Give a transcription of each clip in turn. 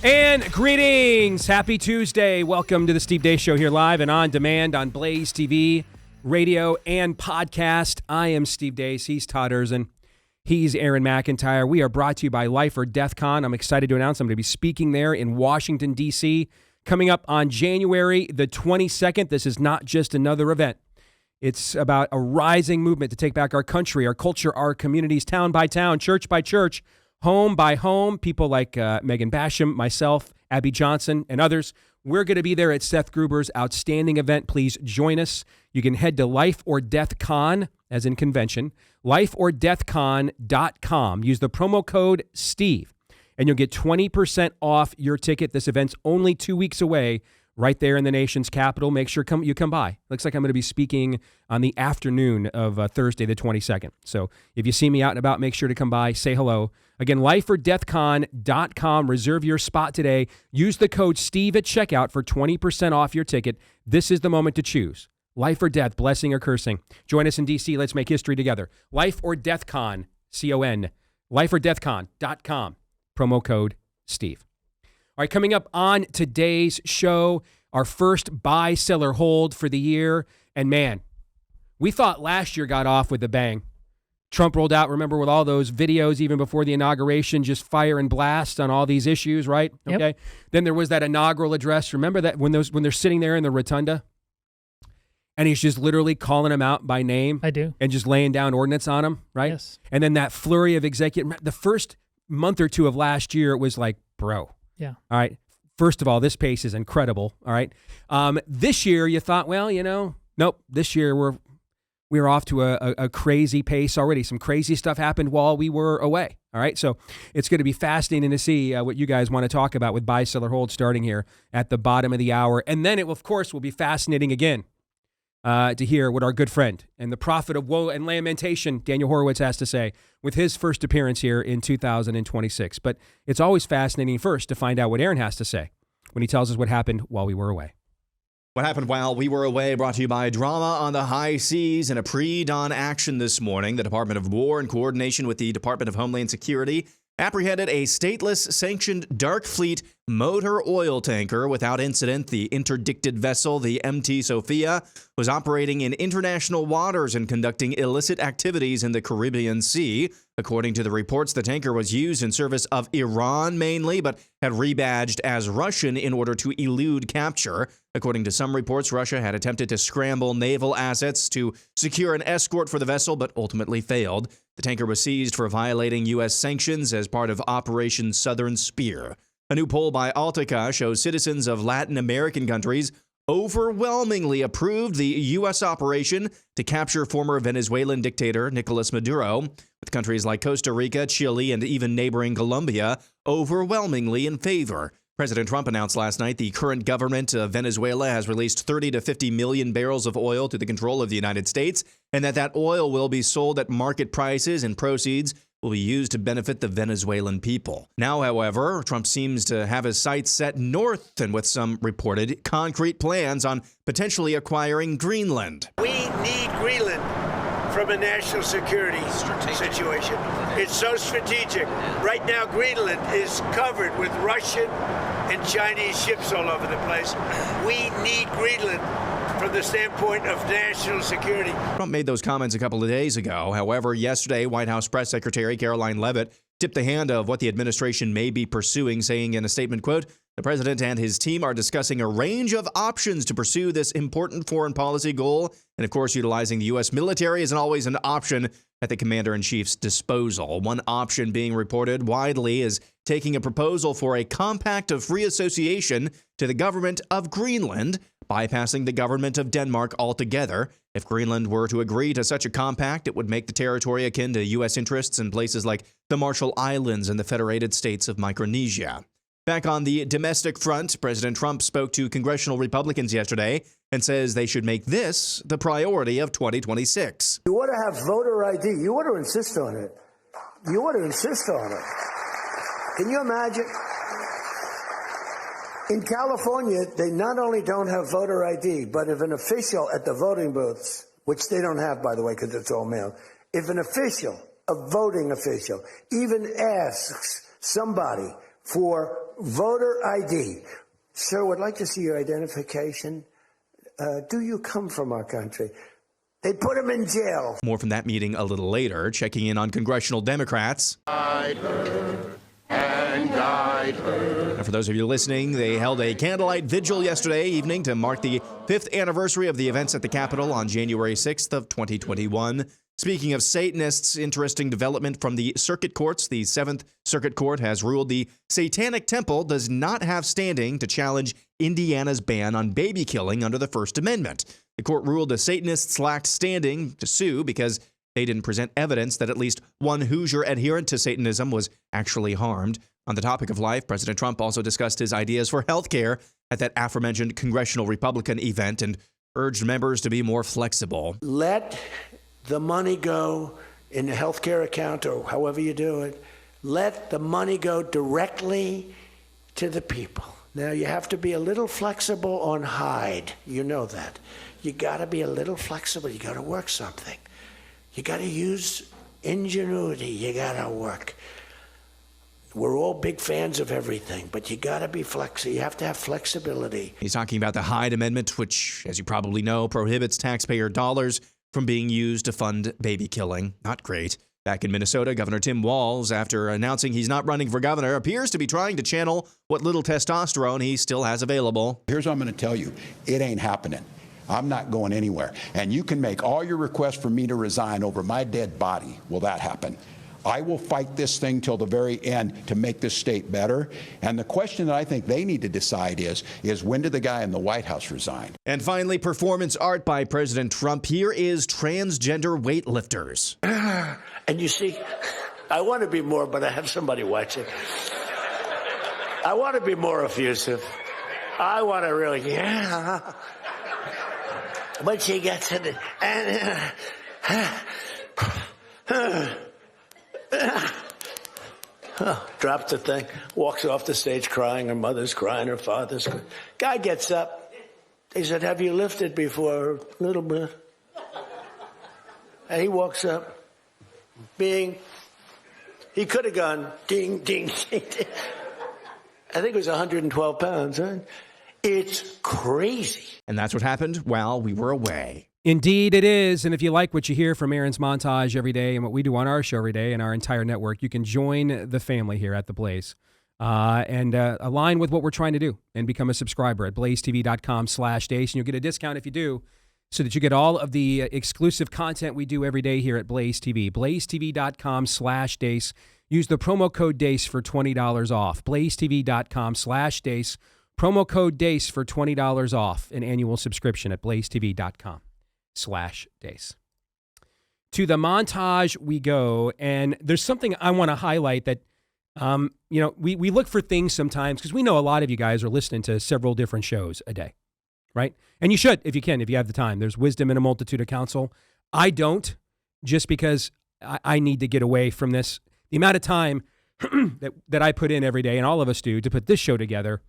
And greetings. Happy Tuesday. Welcome to the Steve Deace Show here live and on demand on Blaze TV, radio, and podcast. I am Steve Deace. He's Todd Erzin. He's Aaron McIntyre. We are brought to you by Life or Death Con. I'm excited to announce I'm going to be speaking there in Washington, D.C. coming up on January the 22nd. This is not just another event. It's about a rising movement to take back our country, our culture, our communities, town by town, church by church, home by home. People like Megan Basham, myself, Abby Johnson, and others. We're going to be there at Seth Gruber's outstanding event. Please join us. You can head to Life or Death Con, as in convention, lifeordeathcon.com. Use the promo code STEVE, and you'll get 20% off your ticket. This event's only 2 weeks away, right there in the nation's capital. Make sure you come by. Looks like I'm going to be speaking on the afternoon of Thursday, the 22nd. So if you see me out and about, make sure to come by, say hello. Again, lifeordeathcon.com. Reserve your spot today. Use the code STEVE at checkout for 20% off your ticket. This is the moment to choose. Life or death, blessing or cursing. Join us in D.C. Let's make history together. Life or Death Con, C-O-N. Lifeordeathcon.com. Promo code STEVE. All right, coming up on today's show, our first buy, sell, or hold for the year. And man, we thought last year got off with a bang. Trump rolled out, remember, with all those videos even before the inauguration, just fire and blast on all these issues, right? Yep. Okay. Then there was that inaugural address. Remember that when they're sitting there in the rotunda? And he's just literally calling them out by name. I do. And just laying down ordinance on them, right? Yes. And then that flurry of executive, the first month or two of last year, it was like, bro. Yeah. All right. First of all, this pace is incredible. All right. This year you thought, well, nope. This year we're off to a crazy pace already. Some crazy stuff happened while we were away. All right. So it's going to be fascinating to see what you guys want to talk about with buy, sell, or hold starting here at the bottom of the hour. And then it, of course, will be fascinating again to hear what our good friend and the prophet of woe and lamentation, Daniel Horowitz, has to say with his first appearance here in 2026. But it's always fascinating first to find out what Aaron has to say when he tells us what happened while we were away. What happened while we were away, brought to you by drama on the high seas and a pre-dawn action this morning. The Department of War, in coordination with the Department of Homeland Security, apprehended a stateless sanctioned dark fleet motor oil tanker without incident. The interdicted vessel, the MT Sophia, was operating in international waters and conducting illicit activities in the Caribbean Sea. According to the reports, the tanker was used in service of Iran mainly, but had rebadged as Russian in order to elude capture. According to some reports, Russia had attempted to scramble naval assets to secure an escort for the vessel, but ultimately failed. The tanker was seized for violating U.S. sanctions as part of Operation Southern Spear. A new poll by Altica shows citizens of Latin American countries overwhelmingly approved the U.S. operation to capture former Venezuelan dictator Nicolas Maduro, with countries like Costa Rica, Chile, and even neighboring Colombia overwhelmingly in favor. President Trump announced last night the current government of Venezuela has released 30 to 50 million barrels of oil to the control of the United States, and that oil will be sold at market prices and proceeds will be used to benefit the Venezuelan people. Now, however, Trump seems to have his sights set north and with some reported concrete plans on potentially acquiring Greenland. We need Greenland from a national security situation. It's so strategic. Right now, Greenland is covered with Russian and Chinese ships all over the place. We need Greenland from the standpoint of national security. Trump made those comments a couple of days ago. However, yesterday, White House Press Secretary Caroline Leavitt tipped the hand of what the administration may be pursuing, saying in a statement, quote, "The president and his team are discussing a range of options to pursue this important foreign policy goal. And of course, utilizing the U.S. military isn't always an option at the commander-in-chief's disposal. One option being reported widely is taking a proposal for a compact of free association to the government of Greenland, bypassing the government of Denmark altogether. If Greenland were to agree to such a compact, it would make the territory akin to U.S. interests in places like the Marshall Islands and the Federated States of Micronesia." Back on the domestic front, President Trump spoke to congressional Republicans yesterday and says they should make this the priority of 2026. You ought to have voter ID. You ought to insist on it. You ought to insist on it. Can you imagine? In California, they not only don't have voter ID, but if an official at the voting booths, which they don't have, by the way, because it's all mail, if an official, a voting official, even asks somebody for voter ID. Sir, would like to see your identification. Do you come from our country? They put him in jail. More from that meeting a little later. Checking in on congressional Democrats. Guide her and guide her. And for those of you listening, they held a candlelight vigil yesterday evening to mark the 5th anniversary of the events at the Capitol on January 6th of 2021. Speaking of Satanists, interesting development from the circuit courts. The 7th Circuit Court has ruled the Satanic Temple does not have standing to challenge Indiana's ban on baby killing under the First Amendment. The court ruled the Satanists lacked standing to sue because they didn't present evidence that at least one Hoosier adherent to Satanism was actually harmed. On the topic of life, President Trump also discussed his ideas for health care at that aforementioned congressional Republican event and urged members to be more flexible. Let the money go in the health care account or however you do it. Let the money go directly to the people. Now, you have to be a little flexible on Hyde. You know that. You got to be a little flexible. You got to work something. You got to use ingenuity. You got to work. We're all big fans of everything, but you got to be flexible. You have to have flexibility. He's talking about the Hyde Amendment, which, as you probably know, prohibits taxpayer dollars from being used to fund baby killing. Not great. Back in Minnesota, Governor Tim Walz, after announcing he's not running for governor, appears to be trying to channel what little testosterone he still has available. Here's what I'm going to tell you. It ain't happening. I'm not going anywhere. And you can make all your requests for me to resign over my dead body. Will that happen? I will fight this thing till the very end to make this state better. And the question that I think they need to decide is when did the guy in the White House resign? And finally, performance art by President Trump. Here is transgender weightlifters. And you see, I want to be more, but I have somebody watching. I want to be more effusive. I want to really, yeah. But she gets in it, and drops the thing, walks off the stage crying. Her mother's crying, her father's crying. Guy gets up. He said, "Have you lifted before?" A little bit. And he walks up. Bing. He could have gone ding, ding, ding, ding. I think it was 112 pounds, right? It's crazy. And that's what happened while we were away. Indeed it is. And if you like what you hear from Aaron's montage every day and what we do on our show every day and our entire network, you can join the family here at The Blaze and align with what we're trying to do and become a subscriber at blazetv.com/Deace. And you'll get a discount if you do, so that you get all of the exclusive content we do every day here at Blaze TV. blazetv.com/Deace. Use the promo code Deace for $20 off. blazetv.com/Deace. Promo code Deace for $20 off an annual subscription at blazetv.com/Deace. To the montage we go, and there's something I want to highlight that, we look for things sometimes because we know a lot of you guys are listening to several different shows a day, right? And you should, if you can, if you have the time. There's wisdom in a multitude of counsel. I don't, just because I need to get away from this. The amount of time that I put in every day, and all of us do, to put this show together,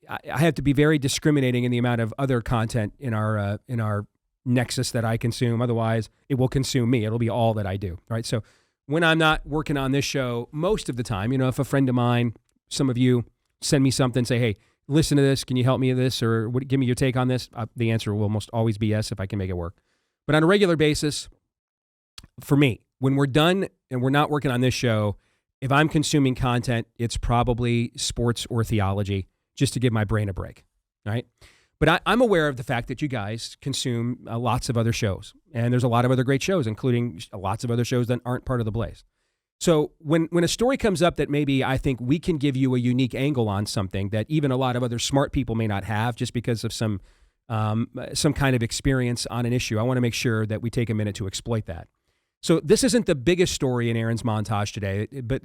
I have to be very discriminating in the amount of other content in our nexus that I consume. Otherwise, it will consume me. It'll be all that I do, right? So when I'm not working on this show, most of the time, if a friend of mine, some of you send me something, say, hey, listen to this. Can you help me with this? Or give me your take on this? The answer will almost always be yes if I can make it work. But on a regular basis, for me, when we're done and we're not working on this show, if I'm consuming content, it's probably sports or theology, just to give my brain a break, right? But I'm aware of the fact that you guys consume lots of other shows, and there's a lot of other great shows, including lots of other shows that aren't part of The Blaze. So when a story comes up that maybe I think we can give you a unique angle on something that even a lot of other smart people may not have just because of some kind of experience on an issue, I want to make sure that we take a minute to exploit that. So this isn't the biggest story in Aaron's montage today, but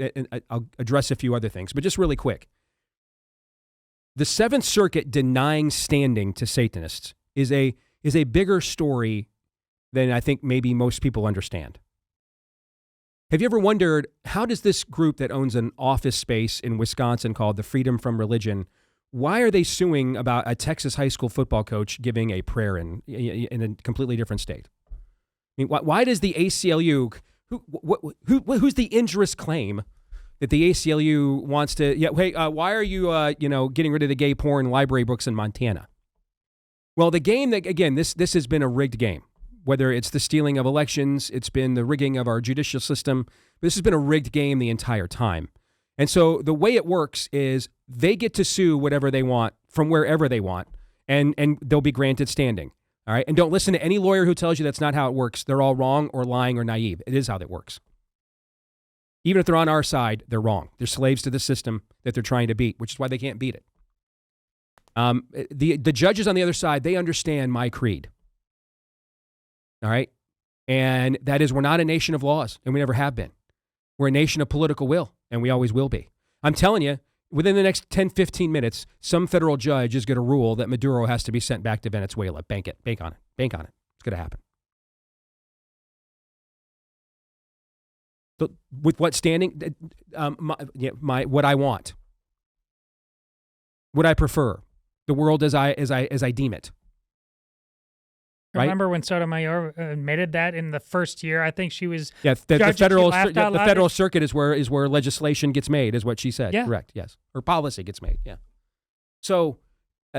I'll address a few other things, but just really quick. The Seventh Circuit denying standing to Satanists is a bigger story than I think maybe most people understand. Have you ever wondered, how does this group that owns an office space in Wisconsin called the Freedom from Religion, why are they suing about a Texas high school football coach giving a prayer in a completely different state? I mean, why does the ACLU, who's the injurious claim, that the ACLU wants to, why are you, getting rid of the gay porn library books in Montana? Well, the game that, again, this has been a rigged game. Whether it's the stealing of elections, it's been the rigging of our judicial system. This has been a rigged game the entire time. And so the way it works is they get to sue whatever they want from wherever they want, and they'll be granted standing. All right. And don't listen to any lawyer who tells you that's not how it works. They're all wrong or lying or naive. It is how that works. Even if they're on our side, they're wrong. They're slaves to the system that they're trying to beat, which is why they can't beat it. The judges on the other side, they understand my creed. All right. And that is, we're not a nation of laws, and we never have been. We're a nation of political will, and we always will be. I'm telling you, within the next 10, 15 minutes, some federal judge is going to rule that Maduro has to be sent back to Venezuela. Bank it. Bank on it. Bank on it. It's going to happen. So with what standing? What I want. What I prefer. The world as I deem it. Right? Remember when Sotomayor admitted that in the first year? I think she was. Yeah, the federal circuit is where legislation gets made, is what she said. Yeah. Correct. Yes, or policy gets made. Yeah. So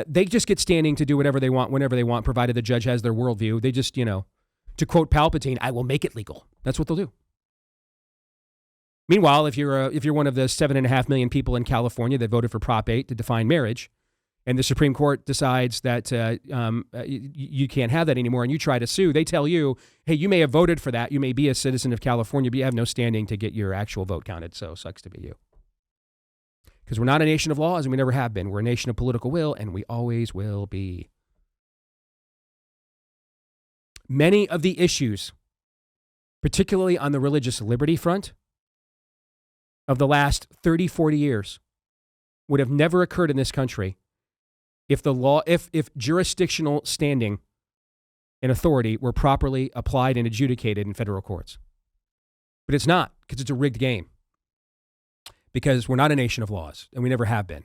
they just get standing to do whatever they want, whenever they want, provided the judge has their worldview. They just, to quote Palpatine, "I will make it legal." That's what they'll do. Meanwhile, if you're one of the 7.5 million people in California that voted for Prop 8 to define marriage, and the Supreme Court decides that you can't have that anymore, and you try to sue, they tell you, hey, you may have voted for that. You may be a citizen of California, but you have no standing to get your actual vote counted. So sucks to be you. Because we're not a nation of laws, and we never have been. We're a nation of political will, and we always will be. Many of the issues, particularly on the religious liberty front, of the last 30, 40 years, would have never occurred in this country if jurisdictional standing and authority were properly applied and adjudicated in federal courts. But it's not, because it's a rigged game. Because we're not a nation of laws, and we never have been.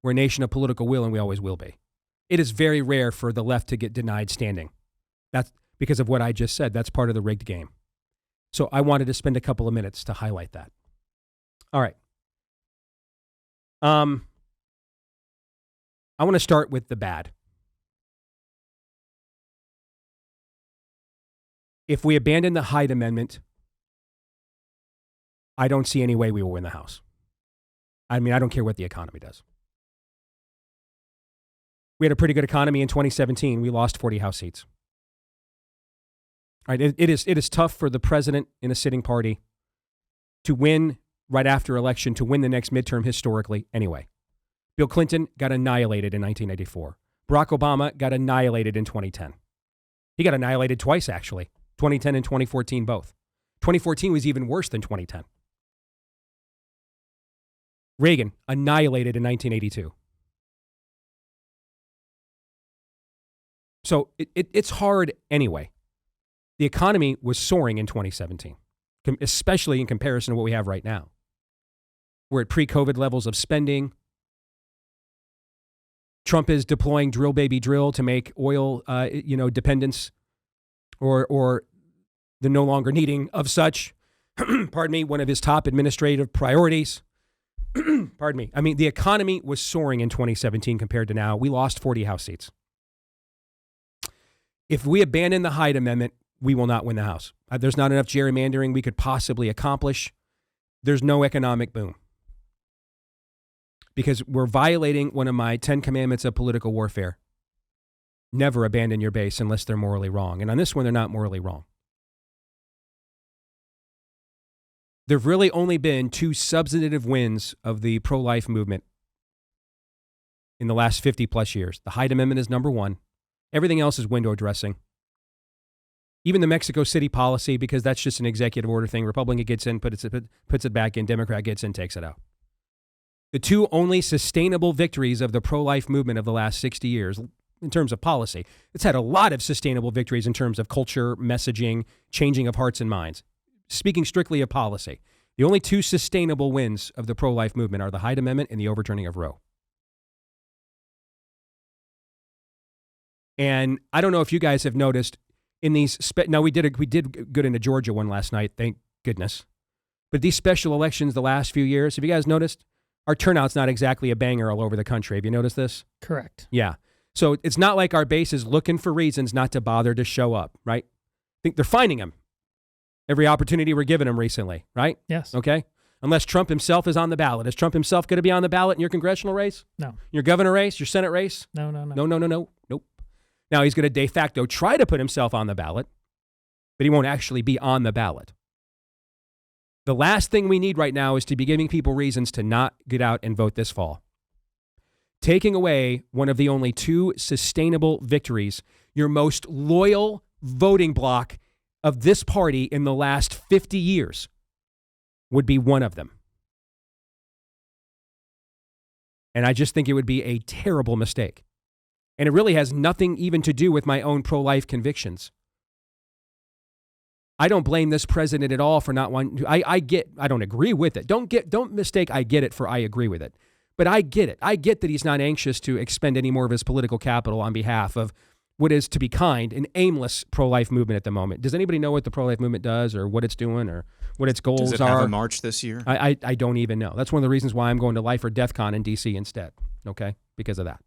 We're a nation of political will, and we always will be. It is very rare for the left to get denied standing. That's because of what I just said. That's part of the rigged game. So I wanted to spend a couple of minutes to highlight that. All right. I want to start with the bad. If we abandon the Hyde Amendment, I don't see any way we will win the House. I mean, I don't care what the economy does. We had a pretty good economy in 2017. We lost 40 House seats. All right, it is tough for the president in a sitting party to win right after election, to win the next midterm historically anyway. Bill Clinton got annihilated in 1994. Barack Obama got annihilated in 2010. He got annihilated twice, actually. 2010 and 2014 both. 2014 was even worse than 2010. Reagan annihilated in 1982. So it's hard anyway. The economy was soaring in 2017, especially in comparison to what we have right now. We're at pre-COVID levels of spending. Trump is deploying drill baby drill to make oil, dependence or the no longer needing of such, pardon me, one of his top administrative priorities. Pardon me. I mean, the economy was soaring in 2017 compared to now. We lost 40 House seats. If we abandon the Hyde Amendment, we will not win the House. There's not enough gerrymandering we could possibly accomplish. There's no economic boom. Because we're violating one of my 10 commandments of political warfare. Never abandon your base unless they're morally wrong. And on this one, they're not morally wrong. There have really only been 2 substantive wins of the pro-life movement in the last 50 plus years. The Hyde Amendment is number 1. Everything else is window dressing. Even the Mexico City policy, because that's just an executive order thing. Republican gets in, puts it back in. Democrat gets in, takes it out. The 2 only sustainable victories of the pro-life movement of the last 60 years in terms of policy. It's had a lot of sustainable victories in terms of culture, messaging, changing of hearts and minds. Speaking strictly of policy, the only 2 sustainable wins of the pro-life movement are the Hyde Amendment and the overturning of Roe. And I don't know if you guys have noticed in these, now we did good into Georgia one last night, thank goodness. But these special elections the last few years, have you guys noticed? Our turnout's not exactly a banger all over the country. Have you noticed this? Correct. Yeah. So it's not like our base is looking for reasons not to bother to show up, right? I think they're finding them. Every opportunity we're giving them recently, right? Yes. Okay. Unless Trump himself is on the ballot. Is Trump himself going to be on the ballot in your congressional race? No. Your governor race? Your Senate race? No. Nope. Now he's going to de facto try to put himself on the ballot, but he won't actually be on the ballot. The last thing we need right now is to be giving people reasons to not get out and vote this fall. Taking away one of the only two sustainable victories, your most loyal voting bloc of this party in the last 50 years would be one of them. And I just think it would be a terrible mistake. And it really has nothing even to do with my own pro-life convictions. I don't blame this president at all for not wanting to. I don't agree with it. Don't mistake I get it for I agree with it. But I get it. I get that he's not anxious to expend any more of his political capital on behalf of what is, to be kind, an aimless pro-life movement at the moment. Does anybody know what the pro-life movement does or what it's doing or what its goals are? Does it have a march this year? I don't even know. That's one of the reasons why I'm going to Life or Death Con in D.C. instead, okay, because of that.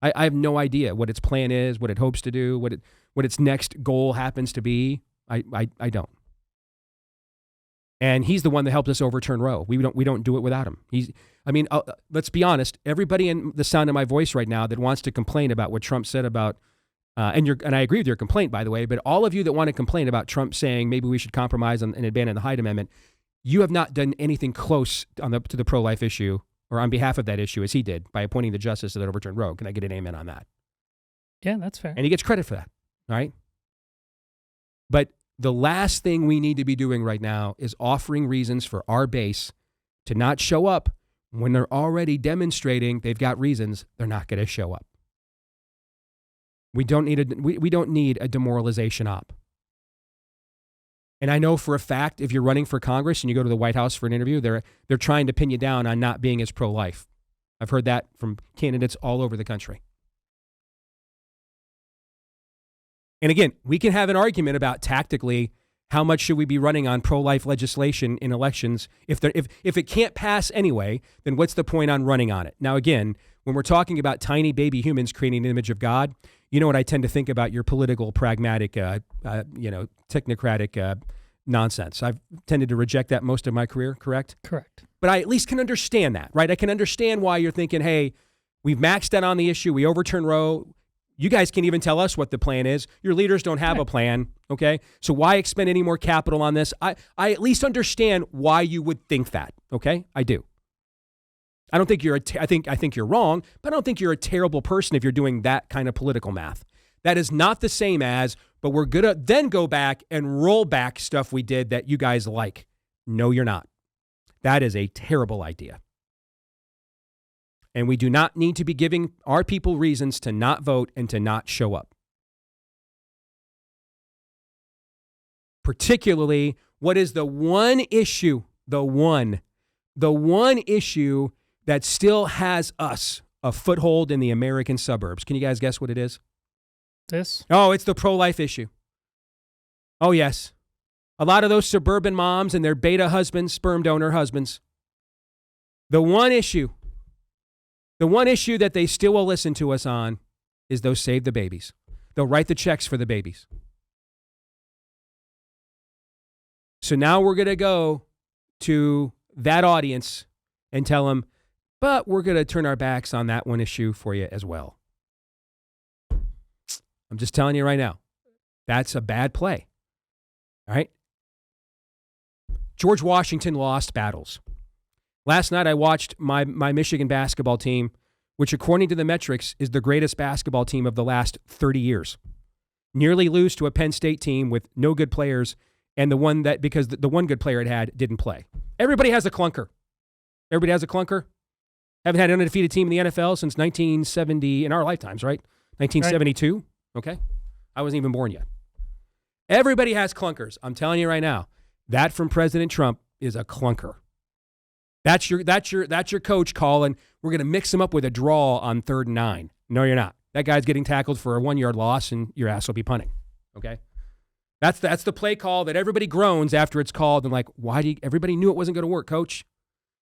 I have no idea what its plan is, what it hopes to do, what its next goal happens to be. I don't. And he's the one that helped us overturn Roe. We don't do it without him. Let's be honest. Everybody in the sound of my voice right now that wants to complain about what Trump said about, and I agree with your complaint, by the way, but all of you that want to complain about Trump saying maybe we should compromise and abandon the Hyde Amendment, you have not done anything close to the pro-life issue or on behalf of that issue as he did by appointing the justice that overturned Roe. Can I get an amen on that? Yeah, that's fair. And he gets credit for that, all right? But the last thing we need to be doing right now is offering reasons for our base to not show up when they're already demonstrating they've got reasons they're not going to show up. We don't need a demoralization op. And I know for a fact if you're running for Congress and you go to the White House for an interview, they're trying to pin you down on not being as pro-life. I've heard that from candidates all over the country. And again, we can have an argument about tactically how much should we be running on pro-life legislation in elections. If it can't pass anyway, then what's the point on running on it? Now, again, when we're talking about tiny baby humans creating an image of God, you know what I tend to think about your political, pragmatic, technocratic nonsense. I've tended to reject that most of my career, correct? Correct. But I at least can understand that, right? I can understand why you're thinking, hey, we've maxed out on the issue. We overturned Roe. You guys can't even tell us what the plan is. Your leaders don't have a plan, okay? So why expend any more capital on this? I at least understand why you would think that, okay? I do. I don't think I think you're wrong, but I don't think you're a terrible person if you're doing that kind of political math. That is not the same as, but we're going to then go back and roll back stuff we did that you guys like. No, you're not. That is a terrible idea. And we do not need to be giving our people reasons to not vote and to not show up. Particularly, what is the one issue, the one issue that still has us a foothold in the American suburbs? Can you guys guess what it is? This? Oh, it's the pro-life issue. Oh, yes. A lot of those suburban moms and their beta husbands, sperm donor husbands. The one issue that they still will listen to us on is those save the babies. They'll write the checks for the babies. So now we're going to go to that audience and tell them, but we're going to turn our backs on that one issue for you as well. I'm just telling you right now, that's a bad play. All right? George Washington lost battles. Last night I watched my Michigan basketball team, which according to the metrics is the greatest basketball team of the last 30 years, nearly lose to a Penn State team with no good players, and the one that, because the one good player it had didn't play. Everybody has a clunker. Everybody has a clunker. Haven't had an undefeated team in the NFL since 1970, in our lifetimes, right? 1972. Right. Okay. I wasn't even born yet. Everybody has clunkers. I'm telling you right now, that from President Trump is a clunker. That's your coach calling. We're going to mix him up with a draw on 3rd and 9. No, you're not. That guy's getting tackled for a 1-yard loss, and your ass will be punting. Okay? That's the play call that everybody groans after it's called and like, everybody knew it wasn't going to work, coach.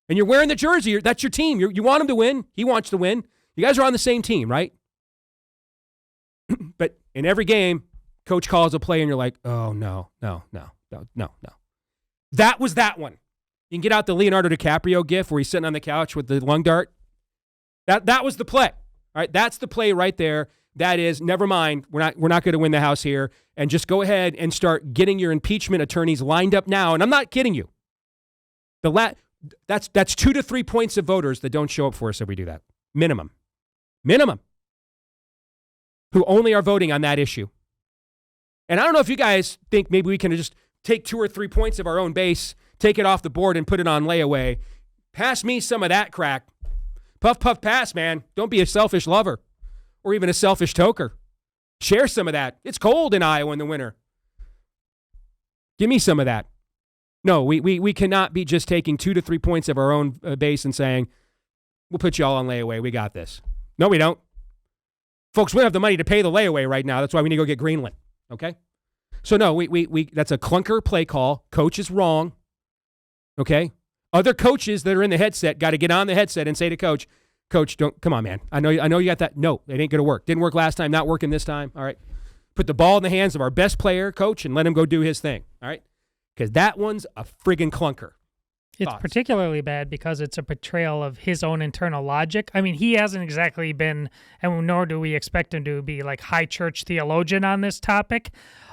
And you're wearing the jersey. That's your team. You want him to win. He wants to win. You guys are on the same team, right? But in every game, coach calls a play and you're like, oh, no. That was that one. You can get out the Leonardo DiCaprio gif where he's sitting on the couch with the lung dart. That was the play. All right, that's the play right there. That is, never mind, we're not going to win the House here, and just go ahead and start getting your impeachment attorneys lined up now. And I'm not kidding you. That's 2 to 3 points of voters that don't show up for us if we do that. Minimum. Who only are voting on that issue. And I don't know if you guys think maybe we can just take 2 or 3 points of our own base, take it off the board and put it on layaway. Pass me some of that crack. Puff, puff, pass, man. Don't be a selfish lover or even a selfish toker. Share some of that. It's cold in Iowa in the winter. Give me some of that. No, we cannot be just taking 2 to 3 points of our own base and saying, we'll put you all on layaway. We got this. No, we don't. Folks, we don't have the money to pay the layaway right now. That's why we need to go get Greenland. Okay? So no, we that's a clunker play call. Coach is wrong. Okay? Other coaches that are in the headset got to get on the headset and say to coach, come on, man. I know you got that. No, it ain't going to work. Didn't work last time, not working this time. All right. Put the ball in the hands of our best player, coach, and let him go do his thing. All right? Because that one's a friggin' clunker. It's particularly bad because it's a portrayal of his own internal logic. I mean, he hasn't exactly been, and nor do we expect him to be like high church theologian on this topic.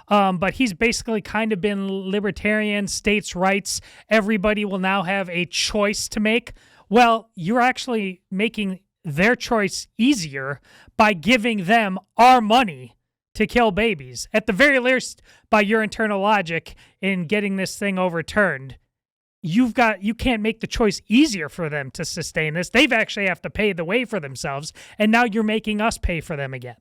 But he's basically kind of been libertarian, states' rights. Everybody will now have a choice to make. Well, you're actually making their choice easier by giving them our money to kill babies. At the very least, by your internal logic in getting this thing overturned, you can't make the choice easier for them to sustain this. They've actually have to pay the way for themselves, and now you're making us pay for them again.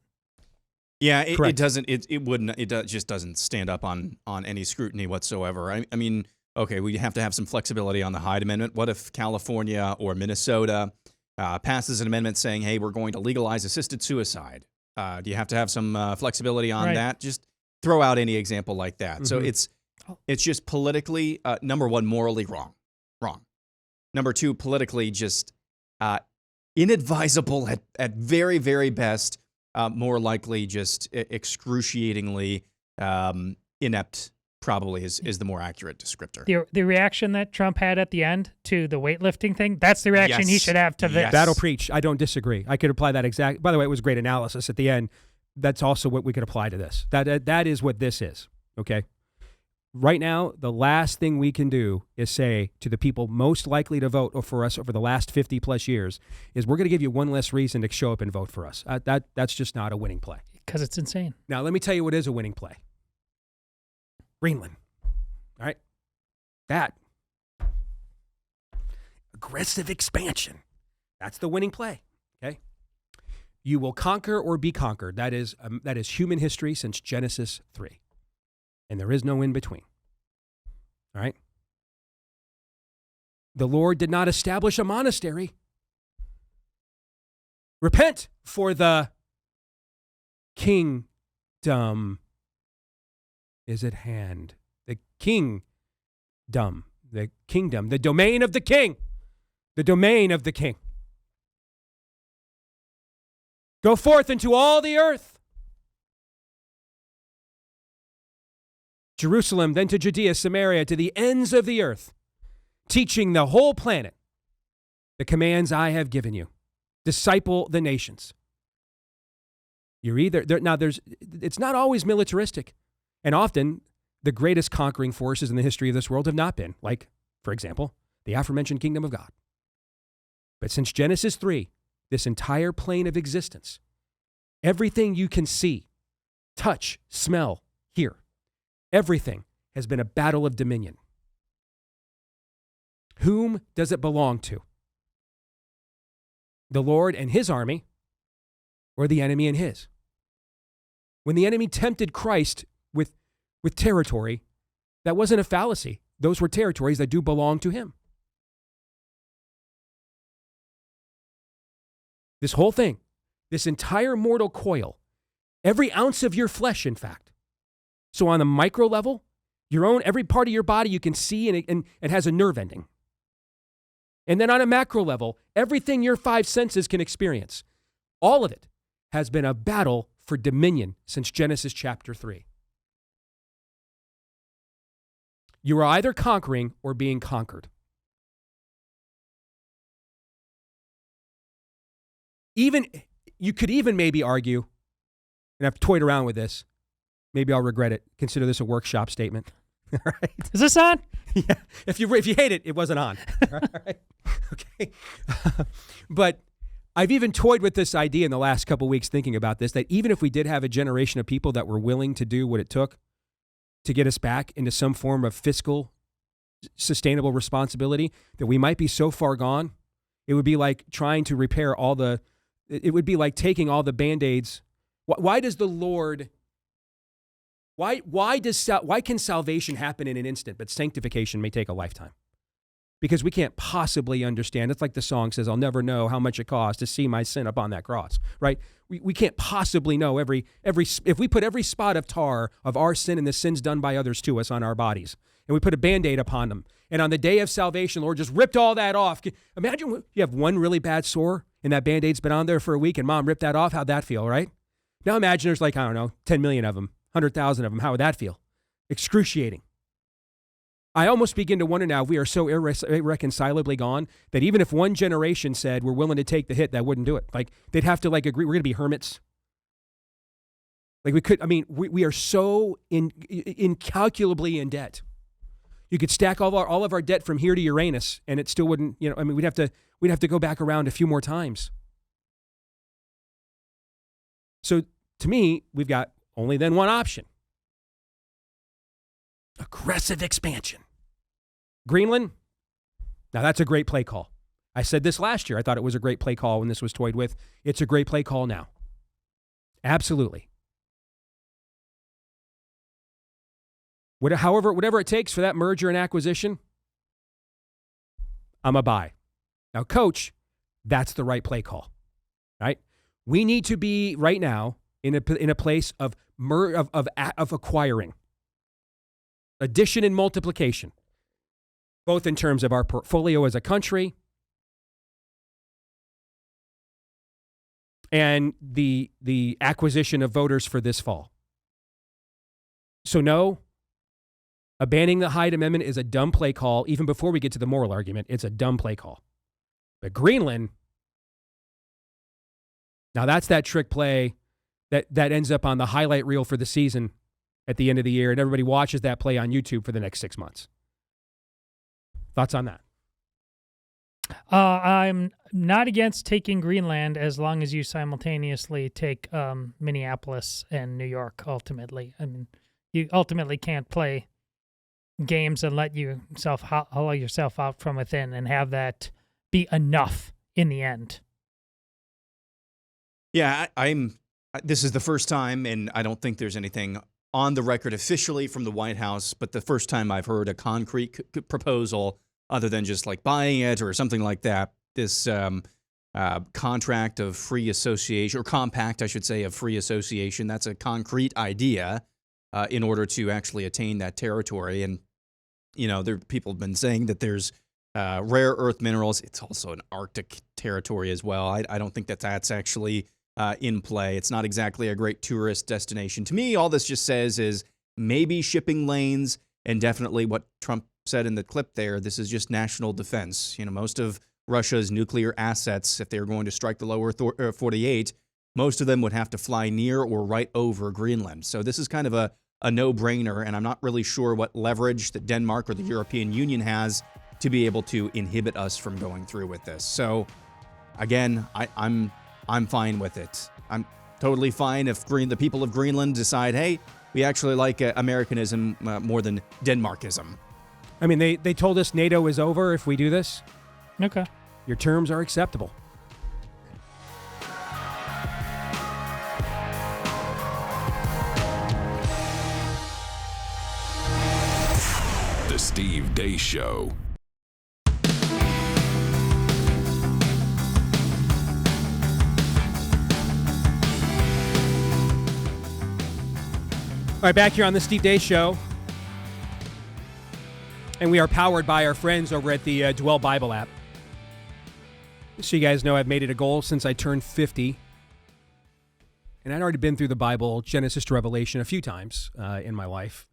Yeah, it doesn't. It just doesn't stand up on any scrutiny whatsoever. I mean, okay, we have to have some flexibility on the Hyde Amendment. What if California or Minnesota passes an amendment saying, "Hey, we're going to legalize assisted suicide"? Do you have to have some flexibility on that? Just throw out any example like that. Mm-hmm. So it's just politically, number one, morally wrong. Number two, politically just inadvisable at very, very best. More likely just excruciatingly inept probably is the more accurate descriptor. The reaction that Trump had at the end to the weightlifting thing, that's the reaction he should have to this. That'll preach. I don't disagree. I could apply that exact. By the way, it was great analysis at the end. That's also what we could apply to this. That is what this is, okay? Right now, the last thing we can do is say to the people most likely to vote for us over the last 50 plus years is we're going to give you one less reason to show up and vote for us. That's just not a winning play. Because it's insane. Now, let me tell you what is a winning play. Greenland. All right? That. Aggressive expansion. That's the winning play. Okay? You will conquer or be conquered. That is human history since Genesis 3. And there is no in between. All right? The Lord did not establish a monastery. Repent, for the kingdom is at hand. The kingdom, the domain of the king. The domain of the king. Go forth into all the earth. Jerusalem, then to Judea, Samaria, to the ends of the earth, teaching the whole planet the commands I have given you. Disciple the nations. You're either there now. It's not always militaristic, and often the greatest conquering forces in the history of this world have not been, like, for example, the aforementioned kingdom of God. But since Genesis 3, this entire plane of existence, everything you can see, touch, smell, hear, everything has been a battle of dominion. Whom does it belong to? The Lord and his army, or the enemy and his? When the enemy tempted Christ with territory, that wasn't a fallacy. Those were territories that do belong to him. This whole thing, this entire mortal coil, every ounce of your flesh, in fact, So on the micro level, every part of your body you can see and it has a nerve ending. And then on a macro level, everything your five senses can experience, all of it has been a battle for dominion since Genesis chapter 3. You are either conquering or being conquered. You could even maybe argue, and I've toyed around with this, maybe I'll regret it. Consider this a workshop statement. All right. Is this on? Yeah. If you hate it, it wasn't on. All right. Okay. But I've even toyed with this idea in the last couple of weeks thinking about this, that even if we did have a generation of people that were willing to do what it took to get us back into some form of fiscal sustainable responsibility, that we might be so far gone, it would be like trying to repair it would be like taking all the Band-Aids. Why does the Lord... Why can salvation happen in an instant, but sanctification may take a lifetime? Because we can't possibly understand. It's like the song says, I'll never know how much it costs to see my sin upon that cross, right? We can't possibly know if we put every spot of tar of our sin and the sins done by others to us on our bodies, and we put a Band-Aid upon them, and on the day of salvation, Lord just ripped all that off. Imagine you have one really bad sore, and that Band-Aid's been on there for a week, and Mom ripped that off. How'd that feel, right? Now imagine there's 10 million of them. 100,000 of them. How would that feel? Excruciating. I almost begin to wonder now if we are so irreconcilably gone that even if one generation said we're willing to take the hit, that wouldn't do it. Like they'd have to agree we're going to be hermits. We are so incalculably in debt. You could stack all of our debt from here to Uranus and it still wouldn't, we'd have to go back around a few more times. So to me, we've got only then one option. Aggressive expansion. Greenland, now that's a great play call. I said this last year. I thought it was a great play call when this was toyed with. It's a great play call now. Absolutely. Whatever it takes for that merger and acquisition, I'm a buy. Now, Coach, that's the right play call, right? We need to be right now in a place of acquiring, addition and multiplication, both in terms of our portfolio as a country and the acquisition of voters for this fall. So no, abandoning the Hyde Amendment is a dumb play call. Even before we get to the moral argument, it's a dumb play call. But Greenland, now that's that trick play that ends up on the highlight reel for the season at the end of the year, and everybody watches that play on YouTube for the next 6 months. Thoughts on that? I'm not against taking Greenland as long as you simultaneously take Minneapolis and New York ultimately. I mean, you ultimately can't play games and let yourself hollow yourself out from within and have that be enough in the end. Yeah, this is the first time, and I don't think there's anything on the record officially from the White House, but the first time I've heard a concrete proposal other than just like buying it or something like that. This contract of free association, or compact, I should say, of free association, that's a concrete idea in order to actually attain that territory. And, people have been saying that there's rare earth minerals. It's also an Arctic territory as well. I don't think that's actually in play. It's not exactly a great tourist destination. To me, all this just says is maybe shipping lanes, and definitely what Trump said in the clip there, this is just national defense. Most of Russia's nuclear assets, if they were going to strike the lower 48, most of them would have to fly near or right over Greenland. So this is kind of a no-brainer, and I'm not really sure what leverage that Denmark or the European Union has to be able to inhibit us from going through with this. So again, I'm fine with it. I'm totally fine if the people of Greenland decide, hey, we actually like Americanism more than Denmarkism. I mean, they told us NATO is over if we do this. Okay. Your terms are acceptable. The Steve Deace Show. All right, back here on the Steve Deace Show. And we are powered by our friends over at the Dwell Bible app. So you guys know I've made it a goal since I turned 50. And I'd already been through the Bible, Genesis to Revelation, a few times in my life.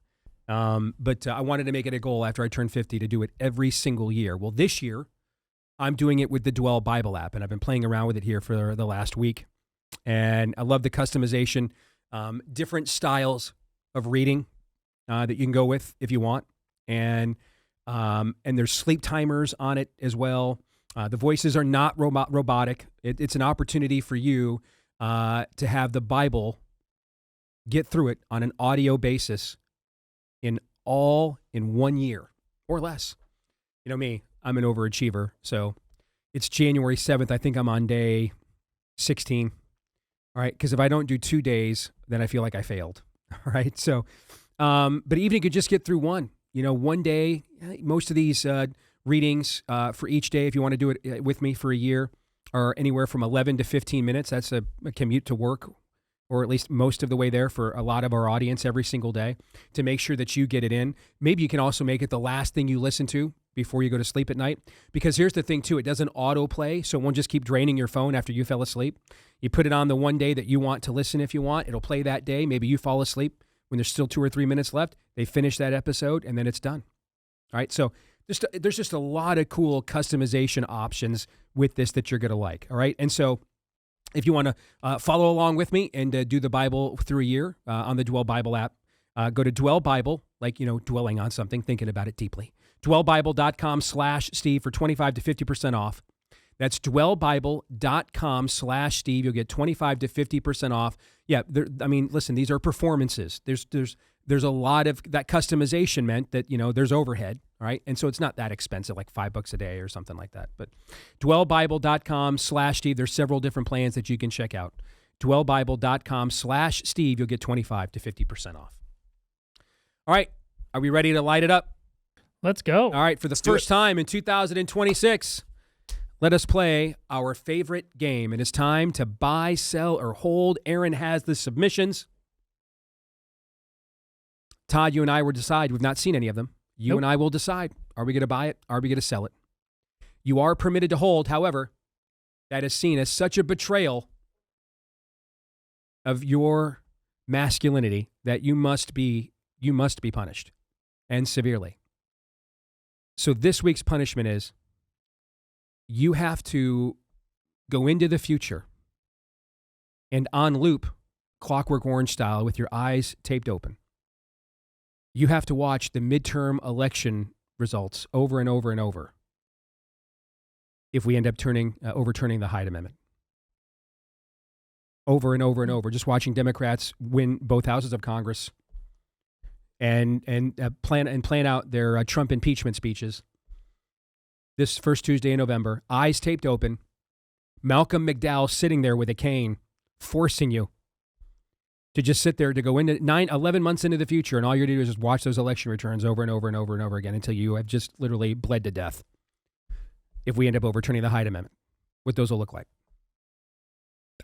But I wanted to make it a goal after I turned 50 to do it every single year. Well, this year, I'm doing it with the Dwell Bible app, and I've been playing around with it here for the last week. And I love the customization, different styles of reading that you can go with if you want. And there's sleep timers on it as well. The voices are not robotic. It's an opportunity for you to have the Bible get through it on an audio basis in 1 year or less. You know me, I'm an overachiever. So it's January 7th. I think I'm on day 16. All right. Because if I don't do 2 days, then I feel like I failed. All right. So, but even if you could just get through one, one day, most of these readings for each day, if you want to do it with me for a year, are anywhere from 11 to 15 minutes. That's a commute to work, or at least most of the way there for a lot of our audience every single day, to make sure that you get it in. Maybe you can also make it the last thing you listen to before you go to sleep at night. Because here's the thing too, it doesn't autoplay, so it won't just keep draining your phone after you fell asleep. You put it on the one day that you want to listen if you want. It'll play that day. Maybe you fall asleep when there's still 2 or 3 minutes left. They finish that episode and then it's done. All right, so there's just a lot of cool customization options with this that you're going to like. All right, and so if you want to follow along with me and do the Bible through a year on the Dwell Bible app, go to Dwell Bible, like, dwelling on something, thinking about it deeply. dwellbible.com/Steve for 25 to 50% off. That's dwellbible.com/Steve. You'll get 25 to 50% off. Yeah, listen, these are performances. There's a lot of that customization meant that, there's overhead, all right? And so it's not that expensive, like $5 a day or something like that. But dwellbible.com/Steve. There's several different plans that you can check out. dwellbible.com/Steve. You'll get 25 to 50% off. All right, are we ready to light it up? Let's go. All right, for the first time in 2026, let us play our favorite game. It is time to buy, sell, or hold. Aaron has the submissions. Todd, you and I will decide. We've not seen any of them. You and I will decide. Are we going to buy it? Are we going to sell it? You are permitted to hold. However, that is seen as such a betrayal of your masculinity that you must be punished, and severely. So this week's punishment is you have to go into the future and on loop, Clockwork Orange style, with your eyes taped open. You have to watch the midterm election results over and over and over if we end up overturning the Hyde Amendment. Over and over and over, just watching Democrats win both houses of Congress and plan out their Trump impeachment speeches this first Tuesday in November, eyes taped open, Malcolm McDowell sitting there with a cane, forcing you to just sit there to go into 11 months into the future, and all you're going to do is just watch those election returns over and over and over and over again until you have just literally bled to death. If we end up overturning the Hyde Amendment, what those will look like.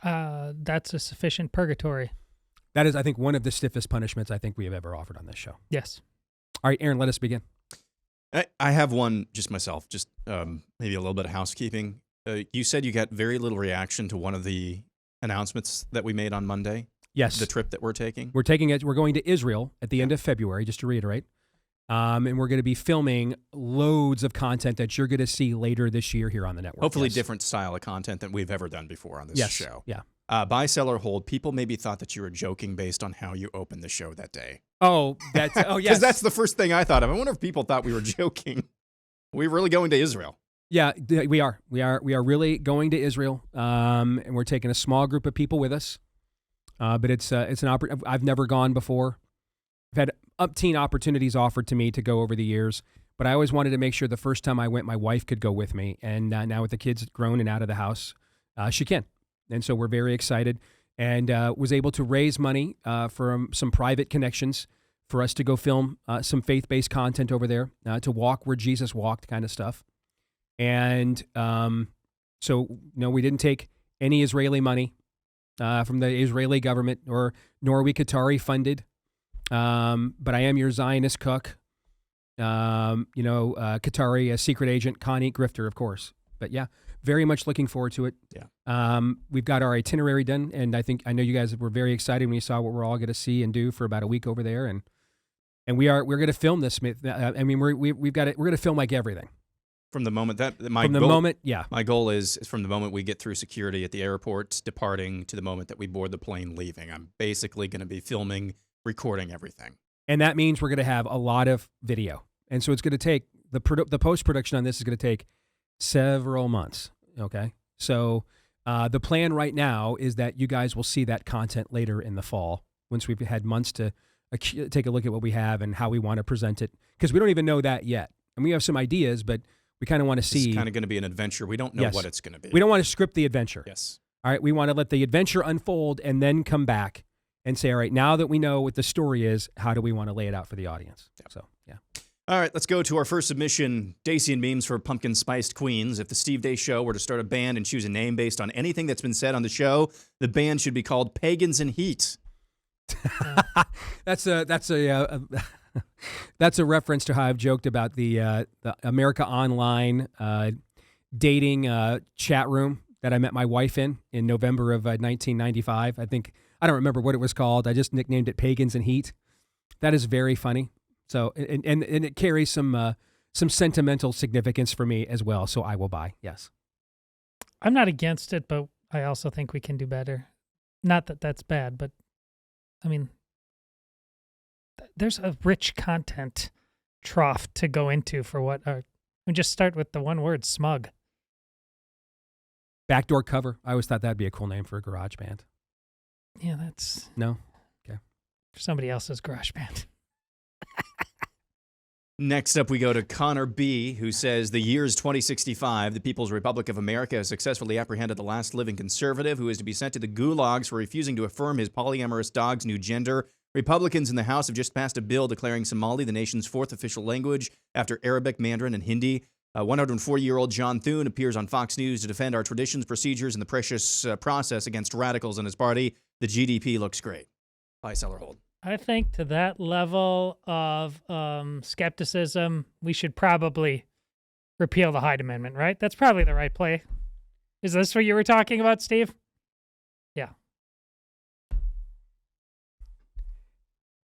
That's a sufficient purgatory. That is, I think, one of the stiffest punishments I think we have ever offered on this show. Yes. All right, Aaron, let us begin. I have one just myself, just maybe a little bit of housekeeping. You said you got very little reaction to one of the announcements that we made on Monday. Yes. The trip that we're taking. We're going to Israel at the end of February, just to reiterate. And we're going to be filming loads of content that you're going to see later this year here on the network. Hopefully different style of content than we've ever done before on this show. Yeah. Buy, sell, or hold. People maybe thought that you were joking based on how you opened the show that day. Oh, yes. Because that's the first thing I thought of. I wonder if people thought we were joking. We're really going to Israel. Yeah, we are. We are really going to Israel, and we're taking a small group of people with us. But it's an opportunity. I've never gone before. I've had umpteen opportunities offered to me to go over the years, but I always wanted to make sure the first time I went, my wife could go with me. And now with the kids grown and out of the house, she can. And so we're very excited, and was able to raise money from some private connections for us to go film some faith-based content over there, to walk where Jesus walked kind of stuff. And so, we didn't take any Israeli money from the Israeli government, nor are we Qatari funded. But I am your Zionist cook. Qatari, a secret agent, Connie Grifter, of course. But yeah, very much looking forward to it. Yeah. We've got our itinerary done, and I know you guys were very excited when you saw what we're all going to see and do for about a week over there, and we're going to film this. We're going to film like everything. From the moment yeah. My goal is from the moment we get through security at the airport, departing, to the moment that we board the plane leaving. I'm basically going to be filming, recording everything. And that means we're going to have a lot of video. And so it's going to take, the post-production on this is going to take several months, okay? So the plan right now is that you guys will see that content later in the fall, once we've had months to take a look at what we have and how we want to present it. Because we don't even know that yet. And we have some ideas, but we kind of want to see. It's kind of going to be an adventure. We don't know what it's going to be. We don't want to script the adventure. Yes. All right. We want to let the adventure unfold and then come back and say, all right, now that we know what the story is, how do we want to lay it out for the audience? Yep. So, yeah. All right, let's go to our first submission, Deace and memes for Pumpkin Spiced Queens. If the Steve Deace Show were to start a band and choose a name based on anything that's been said on the show, the band should be called Pagans in Heat. That's a reference to how I've joked about the America Online dating chat room that I met my wife in November of 1995. I don't remember what it was called. I just nicknamed it Pagans in Heat. That is very funny. So and it carries some sentimental significance for me as well. So I will buy. Yes. I'm not against it, but I also think we can do better. Not that that's bad, but I mean, there's a rich content trough to go into for what we just start with the one word, smug. Backdoor Cover. I always thought that'd be a cool name for a garage band. Yeah, that's no. Okay. For somebody else's garage band. Next up, we go to Connor B., who says, the year is 2065. The People's Republic of America has successfully apprehended the last living conservative who is to be sent to the gulags for refusing to affirm his polyamorous dog's new gender. Republicans in the House have just passed a bill declaring Somali the nation's fourth official language after Arabic, Mandarin, and Hindi. 104-year-old John Thune appears on Fox News to defend our traditions, procedures, and the precious process against radicals in his party. The GDP looks great. Buy, sell, or hold. I think to that level of skepticism, we should probably repeal the Hyde Amendment, right? That's probably the right play. Is this what you were talking about, Steve? Yeah.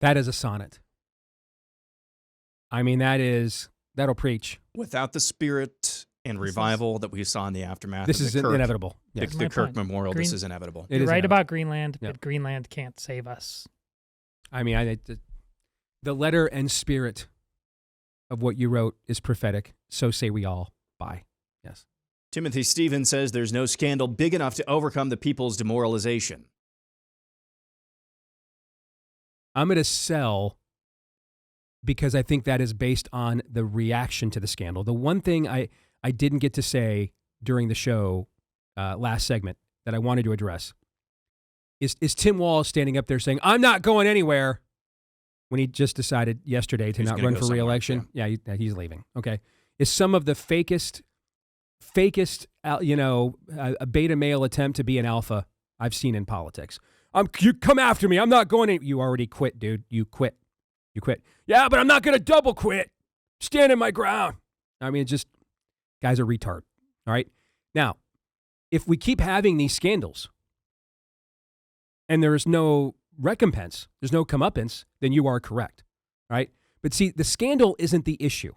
That is a sonnet. I mean, that'll preach. Without the spirit and revival that we saw in the aftermath this of is the Kirk, inevitable. Yes. the Kirk Memorial, this is inevitable. You're right about Greenland, Yep. but Greenland can't save us. I mean, the letter and spirit of what you wrote is prophetic. So say we all. Bye. Yes. Timothy Stevens says there's no scandal big enough to overcome the people's demoralization. I'm going to sell because I think that is based on the reaction to the scandal. The one thing I didn't get to say during the show last segment that I wanted to address is Tim Walz standing up there saying, I'm not going anywhere, when he just decided yesterday to not run for re-election. Yeah, he's leaving. Okay. Is some of the fakest, a beta male attempt to be an alpha I've seen in politics. You come after me. I'm not going to. You already quit, dude. You quit. Yeah, but I'm not going to double quit. Standing my ground. I mean, just guys are retard. All right. Now, if we keep having these scandals and there is no recompense, there's no comeuppance, then you are correct. All right. But see, the scandal isn't the issue.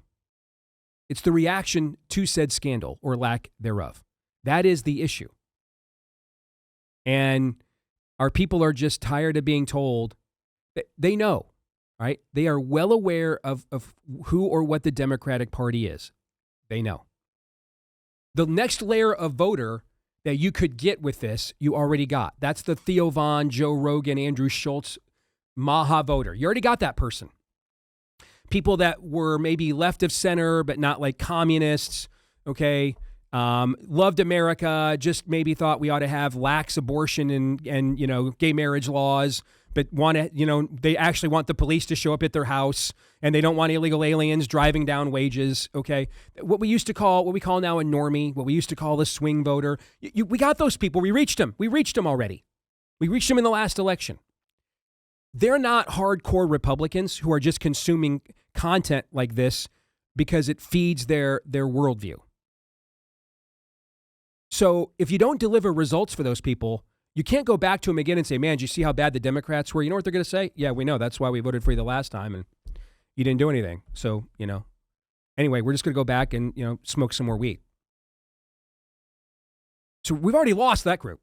It's the reaction to said scandal or lack thereof. That is the issue. And our people are just tired of being told. They know, right? They are well aware of who or what the Democratic Party is. They know. The next layer of voter that you could get with this, you already got. That's the Theo Von, Joe Rogan, Andrew Schultz, Maha voter. You already got that person. People that were maybe left of center, but not like communists, okay? Loved America, just maybe thought we ought to have lax abortion and gay marriage laws, but they actually want the police to show up at their house, and they don't want illegal aliens driving down wages, okay? What we call now a normie, what we used to call a swing voter. We got those people. We reached them. We reached them already. We reached them in the last election. they're not hardcore Republicans who are just consuming content like this because it feeds their worldview. So if you don't deliver results for those people, you can't go back to them again and say, man, did you see how bad the Democrats were? You know what they're going to say? Yeah, we know. That's why we voted for you the last time, and you didn't do anything. So, anyway, we're just going to go back and, smoke some more weed. So we've already lost that group.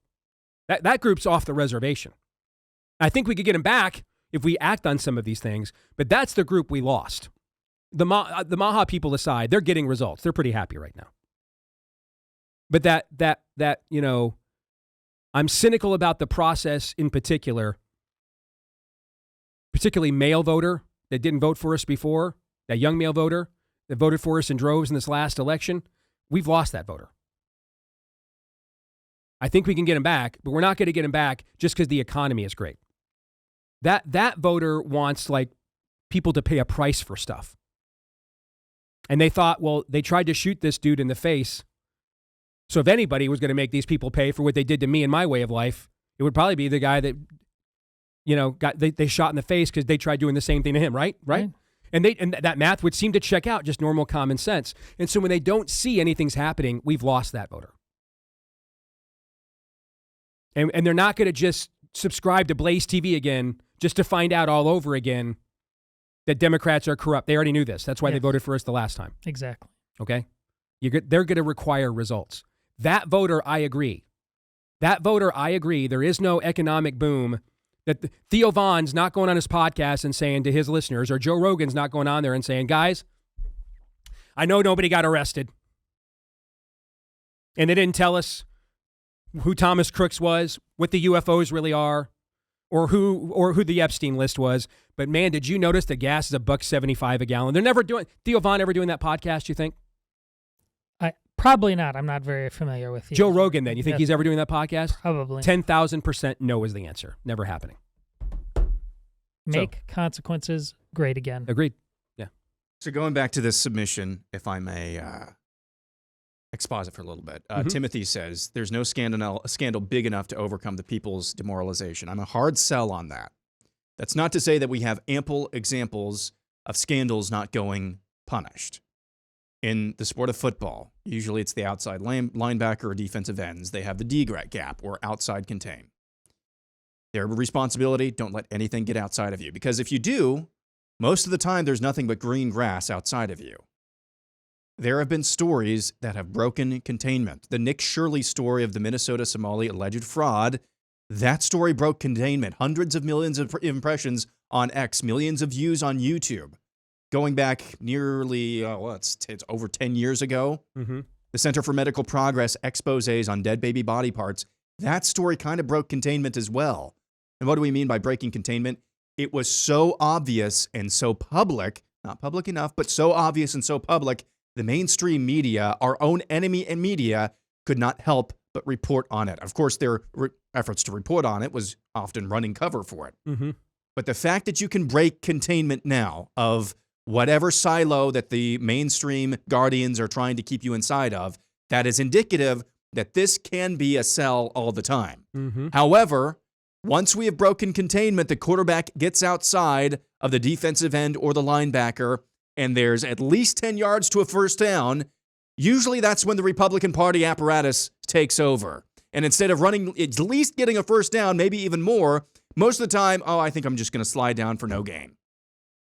That group's off the reservation. I think we could get them back if we act on some of these things, but that's the group we lost. The Maha people aside, they're getting results. They're pretty happy right now. But that I'm cynical about the process in particular, particularly male voter that didn't vote for us before, that young male voter that voted for us in droves in this last election. We've lost that voter. I think we can get him back, but we're not going to get him back just because the economy is great. That voter wants people to pay a price for stuff. And they thought, well, they tried to shoot this dude in the face. So if anybody was going to make these people pay for what they did to me in my way of life, it would probably be the guy that, they shot in the face because they tried doing the same thing to him, right? Right. And that math would seem to check out, just normal common sense. And so when they don't see anything's happening, we've lost that voter. And they're not going to just subscribe to Blaze TV again just to find out all over again that Democrats are corrupt. They already knew this. That's why they voted for us the last time. Exactly. Okay? They're going to require results. That voter, I agree. There is no economic boom. That Theo Vaughn's not going on his podcast and saying to his listeners, or Joe Rogan's not going on there and saying, guys, I know nobody got arrested. And they didn't tell us who Thomas Crooks was, what the UFOs really are, or who the Epstein list was. But man, did you notice that gas is $1.75 a gallon? They're never doing Theo Vaughn ever doing that podcast, you think? Probably not. I'm not very familiar with Joe Rogan, then. You think he's ever doing that podcast? Probably. 10,000% no is the answer. Never happening. Make consequences great again. Agreed. Yeah. So going back to this submission, if I may exposit for a little bit. Timothy says, there's no scandal big enough to overcome the people's demoralization. I'm a hard sell on that. That's not to say that we have ample examples of scandals not going punished. In the sport of football, usually it's the outside linebacker or defensive ends. They have the D gap or outside contain. Their responsibility, don't let anything get outside of you. Because if you do, most of the time there's nothing but green grass outside of you. There have been stories that have broken containment. The Nick Shirley story of the Minnesota Somali alleged fraud, that story broke containment. Hundreds of millions of impressions on X, millions of views on YouTube. Going back nearly, it's over 10 years ago. Mm-hmm. The Center for Medical Progress exposés on dead baby body parts, that story kind of broke containment as well. And what do we mean by breaking containment? It was so obvious and so public, not public enough, but so obvious and so public, the mainstream media, our own enemy and media, could not help but report on it. Of course, their efforts to report on it was often running cover for it. Mm-hmm. But the fact that you can break containment now of whatever silo that the mainstream guardians are trying to keep you inside of, that is indicative that this can be a sell all the time. Mm-hmm. However, once we have broken containment, the quarterback gets outside of the defensive end or the linebacker, and there's at least 10 yards to a first down, usually that's when the Republican Party apparatus takes over. And instead of running, at least getting a first down, maybe even more, most of the time, I think I'm just going to slide down for no gain.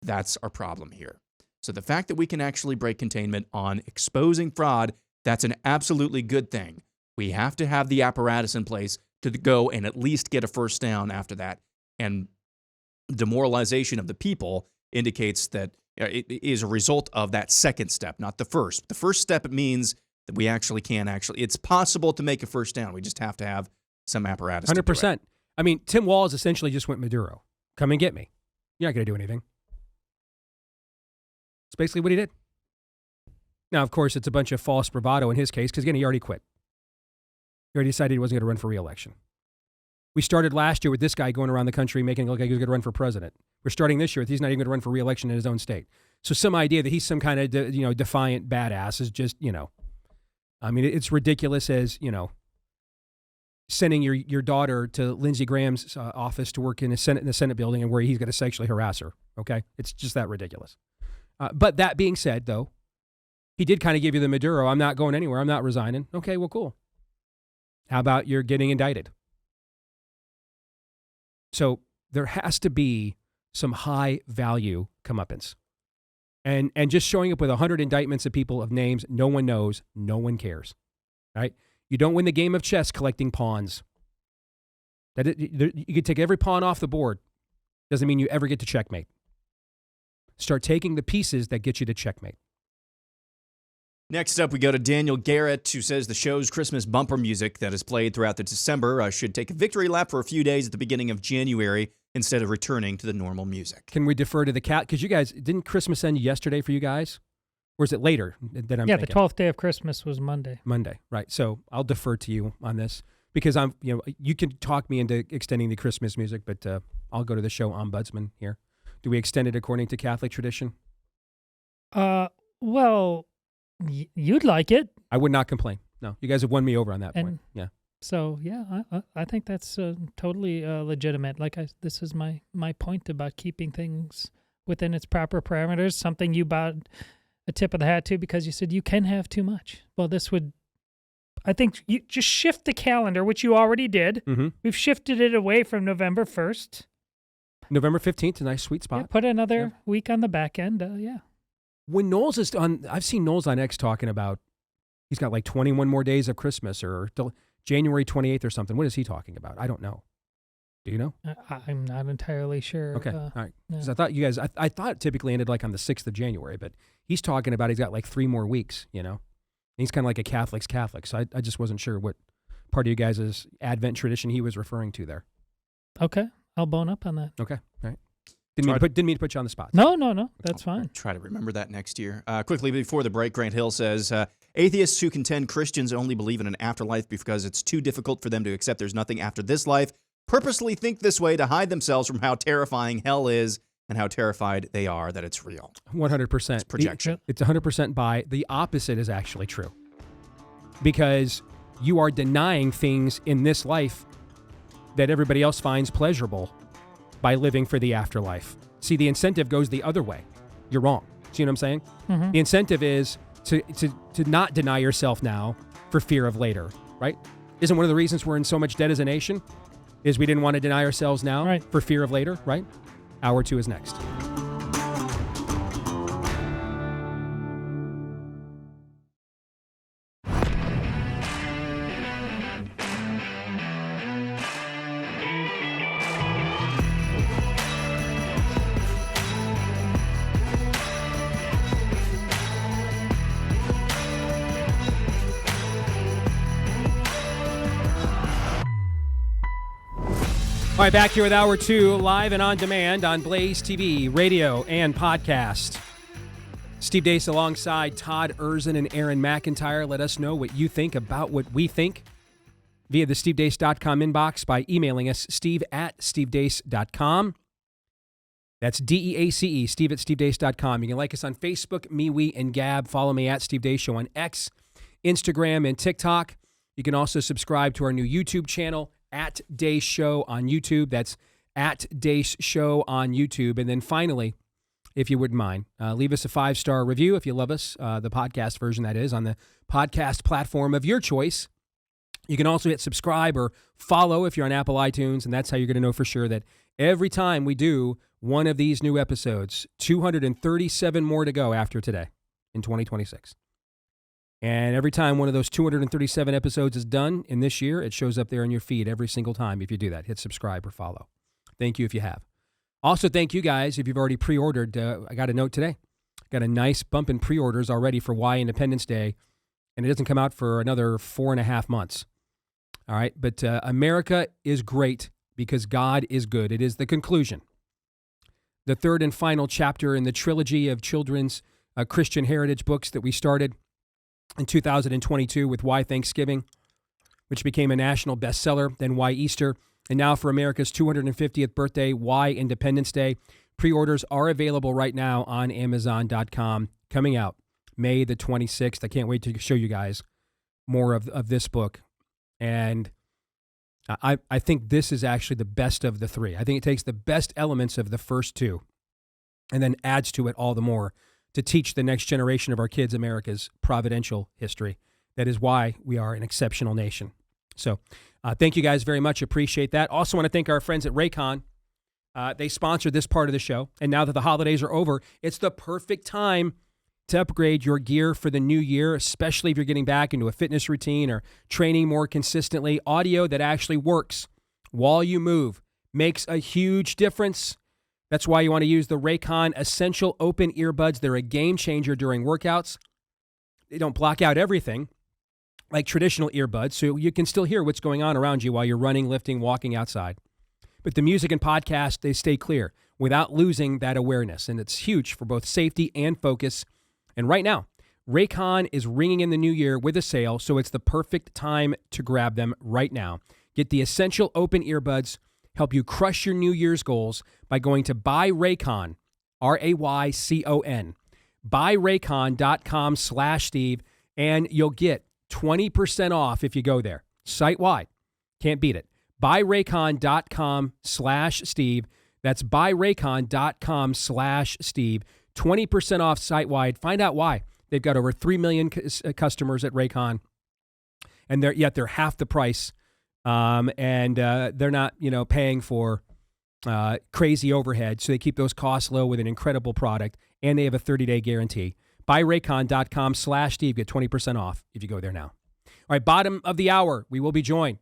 That's our problem here. So the fact that we can actually break containment on exposing fraud, that's an absolutely good thing. We have to have the apparatus in place to go and at least get a first down after that. And demoralization of the people indicates that it is a result of that second step, not the first. The first step, it means that we actually it's possible to make a first down. We just have to have some apparatus 100%. To do it. I mean, Tim Walz essentially just went Maduro. Come and get me. You're not going to do anything. It's basically what he did. Now, of course, it's a bunch of false bravado in his case because, again, he already quit. He already decided he wasn't going to run for re-election. We started last year with this guy going around the country making it look like he was going to run for president. We're starting this year with he's not even going to run for re-election in his own state. So some idea that he's some kind of defiant badass is just, I mean, it's ridiculous as, sending your daughter to Lindsey Graham's office to work in the Senate building and where he's going to sexually harass her. Okay, it's just that ridiculous. But that being said, though, he did kind of give you the Maduro. I'm not going anywhere. I'm not resigning. Okay, well, cool. How about you're getting indicted? So there has to be some high value comeuppance. And just showing up with 100 indictments of people of names no one knows, no one cares, right? You don't win the game of chess collecting pawns. You could take every pawn off the board. Doesn't mean you ever get to checkmate. Start taking the pieces that get you to checkmate. Next up, we go to Daniel Garrett, who says the show's Christmas bumper music that is played throughout the December should take a victory lap for a few days at the beginning of January instead of returning to the normal music. Can we defer to the cat? Because you guys, didn't Christmas end yesterday for you guys? Or is it later that I'm Yeah, thinking? the 12th day of Christmas was Monday. Monday, right. So I'll defer to you on this because you can talk me into extending the Christmas music, but I'll go to the show ombudsman here. Do we extend it according to Catholic tradition? Well, you'd like it. I would not complain. No, you guys have won me over on that point. Yeah. So, yeah, I think that's totally legitimate. This is my point about keeping things within its proper parameters, something you bowed a tip of the hat to because you said you can have too much. Well, this would, I think, you just shift the calendar, which you already did. Mm-hmm. We've shifted it away from November 1st. November 15th, a nice sweet spot. Yeah, put another week on the back end, yeah. When Knowles is on, I've seen Knowles on X talking about he's got like 21 more days of Christmas or till January 28th or something. What is he talking about? I don't know. Do you know? I'm not entirely sure. Okay, all right. Because Yeah. I thought you guys, I thought it typically ended like on the 6th of January, but he's talking about he's got like 3 more weeks, And he's kind of like a Catholic's Catholic, so I just wasn't sure what part of you guys' Advent tradition he was referring to there. Okay, I'll bone up on that. Okay, all right. Didn't mean to put you on the spot. No, that's fine. I'll try to remember that next year. Quickly before the break, Grant Hill says, atheists who contend Christians only believe in an afterlife because it's too difficult for them to accept there's nothing after this life purposely think this way to hide themselves from how terrifying hell is and how terrified they are that it's real. 100%. It's projection. It's 100% by. The opposite is actually true. Because you are denying things in this life that everybody else finds pleasurable by living for the afterlife. See, the incentive goes the other way. You're wrong. See what I'm saying? Mm-hmm. The incentive is to not deny yourself now for fear of later, right? Isn't one of the reasons we're in so much debt as a nation is we didn't want to deny ourselves now for fear of later, right? Hour 2 is next. All right, back here with Hour 2, live and on demand on Blaze TV, radio, and podcast. Steve Deace alongside Todd Erzin and Aaron McIntyre. Let us know what you think about what we think via the stevedeace.com inbox by emailing us, steve@stevedeace.com. That's D-E-A-C-E, steve@stevedeace.com. You can like us on Facebook, MeWe, and Gab. Follow me at Steve Deace Show on X, Instagram, and TikTok. You can also subscribe to our new YouTube channel, at Deace Show on YouTube. That's at Deace Show on YouTube. And then finally, if you wouldn't mind, leave us a 5-star review if you love us, the podcast version that is, on the podcast platform of your choice. You can also hit subscribe or follow if you're on Apple iTunes, and that's how you're going to know for sure that every time we do one of these new episodes, 237 more to go after today in 2026. And every time one of those 237 episodes is done in this year, it shows up there in your feed every single time if you do that. Hit subscribe or follow. Thank you if you have. Also, thank you guys if you've already pre-ordered. I got a note today. Got a nice bump in pre-orders already for Why Independence Day, and it doesn't come out for another 4.5 months. All right, but America is great because God is good. It is the conclusion. The third and final chapter in the trilogy of children's Christian heritage books that we started in 2022 with Why Thanksgiving, which became a national bestseller, then Why Easter, and now for America's 250th birthday, Why Independence Day. Pre-orders are available right now on Amazon.com, coming out May the 26th. I can't wait to show you guys more of this book. And I think this is actually the best of the three. I think it takes the best elements of the first two and then adds to it all the more to teach the next generation of our kids America's providential history. That is why we are an exceptional nation. So thank you guys very much. Appreciate that. Also want to thank our friends at Raycon. They sponsored this part of the show. And now that the holidays are over, it's the perfect time to upgrade your gear for the new year, especially if you're getting back into a fitness routine or training more consistently. Audio that actually works while you move makes a huge difference. That's why you want to use the Raycon Essential Open Earbuds. They're a game changer during workouts. They don't block out everything like traditional earbuds, so you can still hear what's going on around you while you're running, lifting, walking outside. But the music and podcast, they stay clear without losing that awareness, and it's huge for both safety and focus. And right now, Raycon is ringing in the new year with a sale, so it's the perfect time to grab them right now. Get the Essential Open Earbuds, help you crush your New Year's goals by going to buyraycon, RAYCON, buyraycon.com/Steve, and you'll get 20% off if you go there, site-wide. Can't beat it. Buyraycon.com/Steve. That's buyraycon.com/Steve. 20% off site-wide. Find out why. They've got over 3 million customers at Raycon, and they're half the price, and they're not paying for crazy overhead, so they keep those costs low with an incredible product, and they have a 30-day guarantee. Buyraycon.com/Steve. Get 20% off if you go there now. All right, bottom of the hour, we will be joined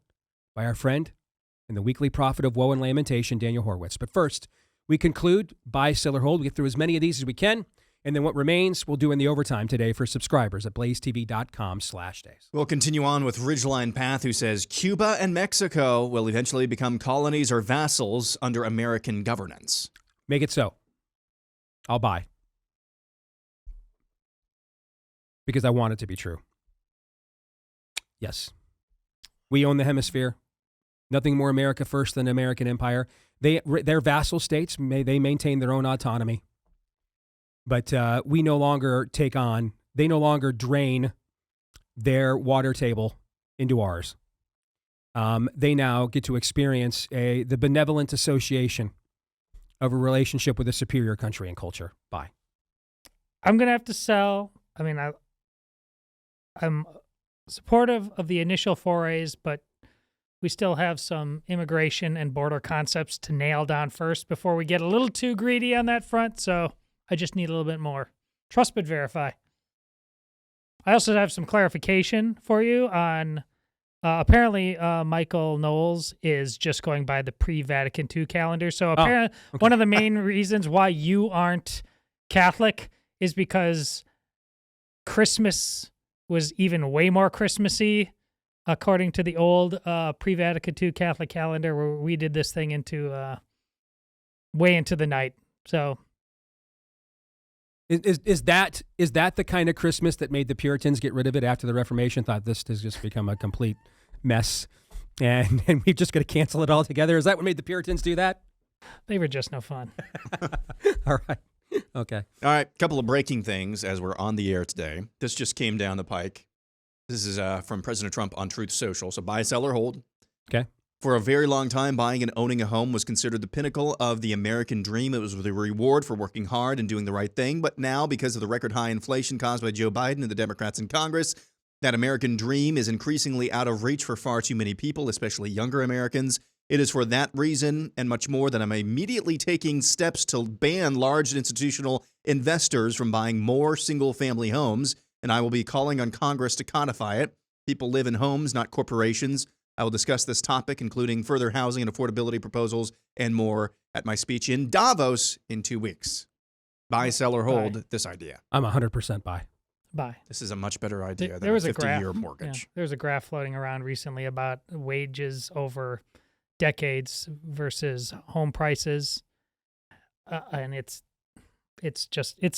by our friend and the weekly prophet of woe and lamentation, Daniel Horowitz. But first, we conclude buy, sell, or hold. We get through as many of these as we can. And then what remains, we'll do in the overtime today for subscribers at blazetv.com/Deace. We'll continue on with Ridgeline Path, who says Cuba and Mexico will eventually become colonies or vassals under American governance. Make it so. I'll buy. Because I want it to be true. Yes. We own the hemisphere. Nothing more America first than American empire. They're vassal states. They maintain their own autonomy. But we no longer they no longer drain their water table into ours. They now get to experience the benevolent association of a relationship with a superior country and culture. Bye. I'm going to have to sell. I mean, I'm supportive of the initial forays, but we still have some immigration and border concepts to nail down first before we get a little too greedy on that front. So I just need a little bit more. Trust but verify. I also have some clarification for you on apparently Michael Knowles is just going by the pre-Vatican II calendar. So apparently one of the main reasons why you aren't Catholic is because Christmas was even way more Christmassy according to the old pre-Vatican II Catholic calendar, where we did this thing into way into the night. So is that the kind of Christmas that made the Puritans get rid of it after the Reformation? Thought this has just become a complete mess, and we've just got to cancel it all together. Is that what made the Puritans do that? They were just no fun. All right. Okay. All right. Couple of breaking things as we're on the air today. This just came down the pike. This is from President Trump on Truth Social. So buy, sell, or hold. Okay. For a very long time, buying and owning a home was considered the pinnacle of the American dream. It was the reward for working hard and doing the right thing. But now, because of the record high inflation caused by Joe Biden and the Democrats in Congress, that American dream is increasingly out of reach for far too many people, especially younger Americans. It is for that reason and much more that I'm immediately taking steps to ban large institutional investors from buying more single-family homes, and I will be calling on Congress to codify it. People live in homes, not corporations. I will discuss this topic, including further housing and affordability proposals and more, at my speech in Davos in 2 weeks. Buy, sell, or hold this idea. I'm 100% buy. Buy. This is a much better idea There than was a a graph. 50-year mortgage. Yeah, there was a graph floating around recently about wages over decades versus home prices, and it's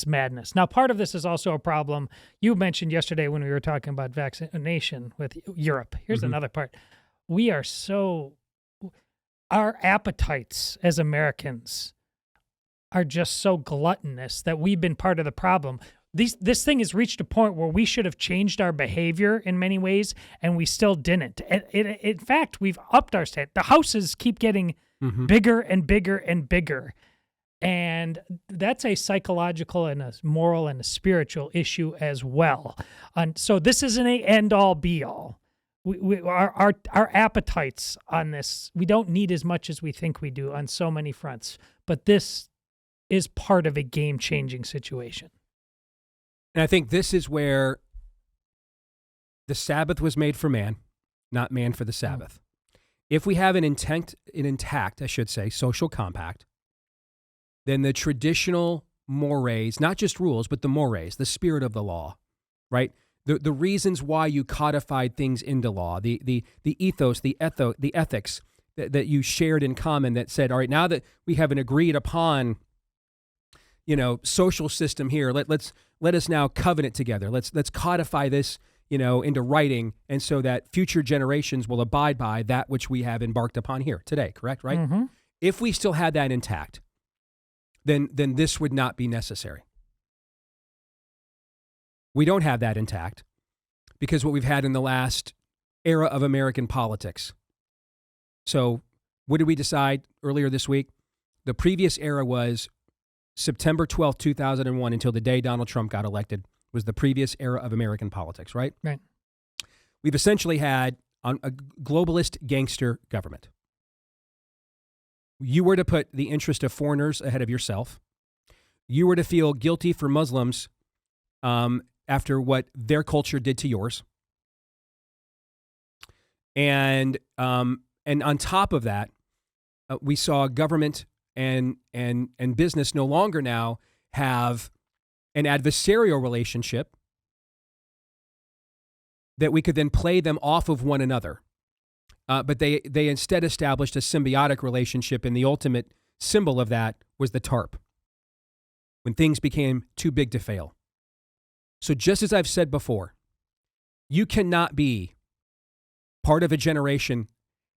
madness. Now, part of this is also a problem you mentioned yesterday when we were talking about vaccination with Europe. Here's another part. Our appetites as Americans are just so gluttonous that we've been part of the problem. this thing has reached a point where we should have changed our behavior in many ways, and we still didn't. In fact, we've upped our stat. The houses keep getting bigger and bigger and bigger. And that's a psychological and a moral and a spiritual issue as well. And so this isn't an end-all, be-all. Our appetites on this, we don't need as much as we think we do on so many fronts. But this is part of a game-changing situation. And I think this is where the Sabbath was made for man, not man for the Sabbath. If we have an intact, I should say, social compact, then the traditional mores, not just rules, but the mores, the spirit of the law, right? The reasons why you codified things into law, the ethos, the ethics that you shared in common that said, all right, now that we have an agreed upon, social system here, let us now covenant together. Let's codify this, into writing, and so that future generations will abide by that which we have embarked upon here today. Correct, right? Mm-hmm. If we still had that intact, then this would not be necessary. We don't have that intact because what we've had in the last era of American politics. So what did we decide earlier this week? The previous era was September 12th, 2001 until the day Donald Trump got elected was the previous era of American politics, right? Right. We've essentially had a globalist gangster government. You were to put the interest of foreigners ahead of yourself. You were to feel guilty for Muslims after what their culture did to yours. And on top of that, we saw government and business no longer now have an adversarial relationship that we could then play them off of one another. But they instead established a symbiotic relationship, and the ultimate symbol of that was the TARP, when things became too big to fail. So just as I've said before, you cannot be part of a generation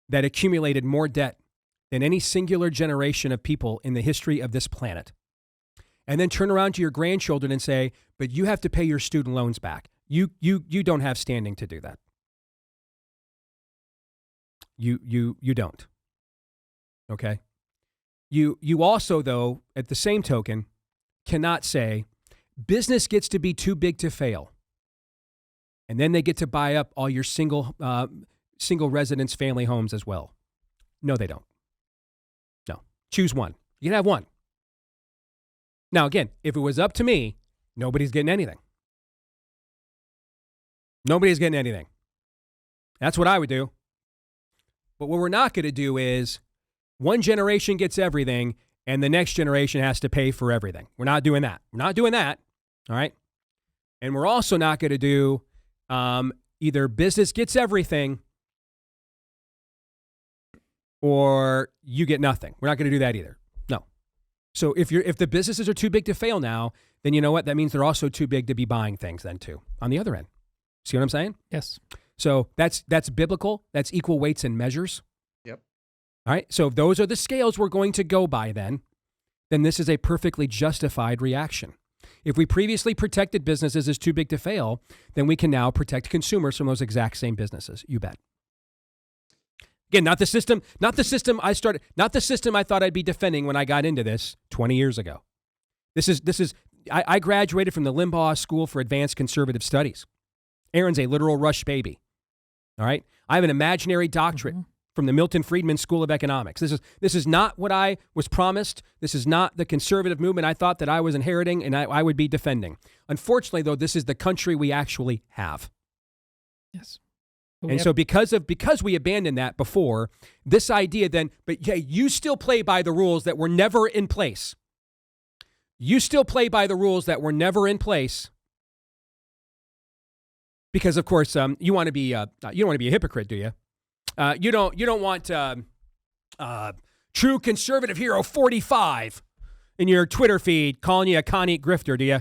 that accumulated more debt than any singular generation of people in the history of this planet, and then turn around to your grandchildren and say, but you have to pay your student loans back. You don't have standing to do that. You don't. Okay? You also, though, at the same token, cannot say business gets to be too big to fail, and then they get to buy up all your single residence family homes as well. No, they don't. No. Choose one. You can have one. Now, again, if it was up to me, nobody's getting anything. Nobody's getting anything. That's what I would do. But what we're not going to do is one generation gets everything and the next generation has to pay for everything. We're not doing that. We're not doing that. All right. And we're also not going to do either business gets everything or you get nothing. We're not going to do that either. No. So if the businesses are too big to fail now, then you know what? That means they're also too big to be buying things then too on the other end. See what I'm saying? Yes. So that's biblical. That's equal weights and measures. Yep. All right. So if those are the scales we're going to go by, then this is a perfectly justified reaction. If we previously protected businesses as too big to fail, then we can now protect consumers from those exact same businesses. You bet. Again, not the system I thought I'd be defending when I got into this 20 years ago. I graduated from the Limbaugh School for Advanced Conservative Studies. Aaron's a literal Rush baby. All right. I have an imaginary doctorate from the Milton Friedman School of Economics. This is not what I was promised. This is not the conservative movement I thought that I was inheriting and I would be defending. Unfortunately, though, this is the country we actually have. Yes. And so because we abandoned that before, this idea then, but yeah, you still play by the rules that were never in place. You still play by the rules that were never in place. Because of course, you don't want to be a hypocrite, do you? You don't want true conservative hero 45 in your Twitter feed calling you a con-eat grifter, do you?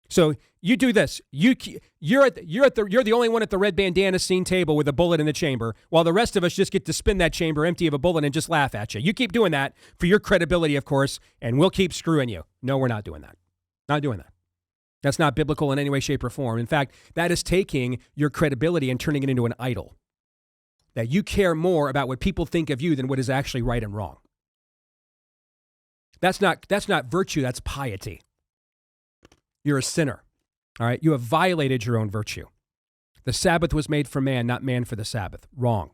So you do this. You're the only one at the red bandana scene table with a bullet in the chamber, while the rest of us just get to spin that chamber empty of a bullet and just laugh at you. You keep doing that for your credibility, of course, and we'll keep screwing you. No, we're not doing that. Not doing that. That's not biblical in any way, shape, or form. In fact, that is taking your credibility and turning it into an idol. That you care more about what people think of you than what is actually right and wrong. That's not virtue, that's piety. You're a sinner. All right? You have violated your own virtue. The Sabbath was made for man, not man for the Sabbath. Wrong.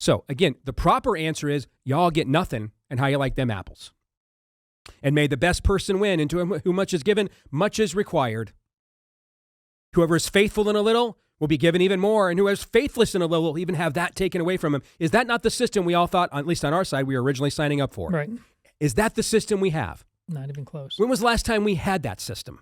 So, again, the proper answer is y'all get nothing, and how you like them apples. And may the best person win, and to whom much is given, much is required. Whoever is faithful in a little will be given even more, and whoever is faithless in a little will even have that taken away from him. Is that not the system we all thought, at least on our side, we were originally signing up for? Right. Is that the system we have? Not even close. When was the last time we had that system?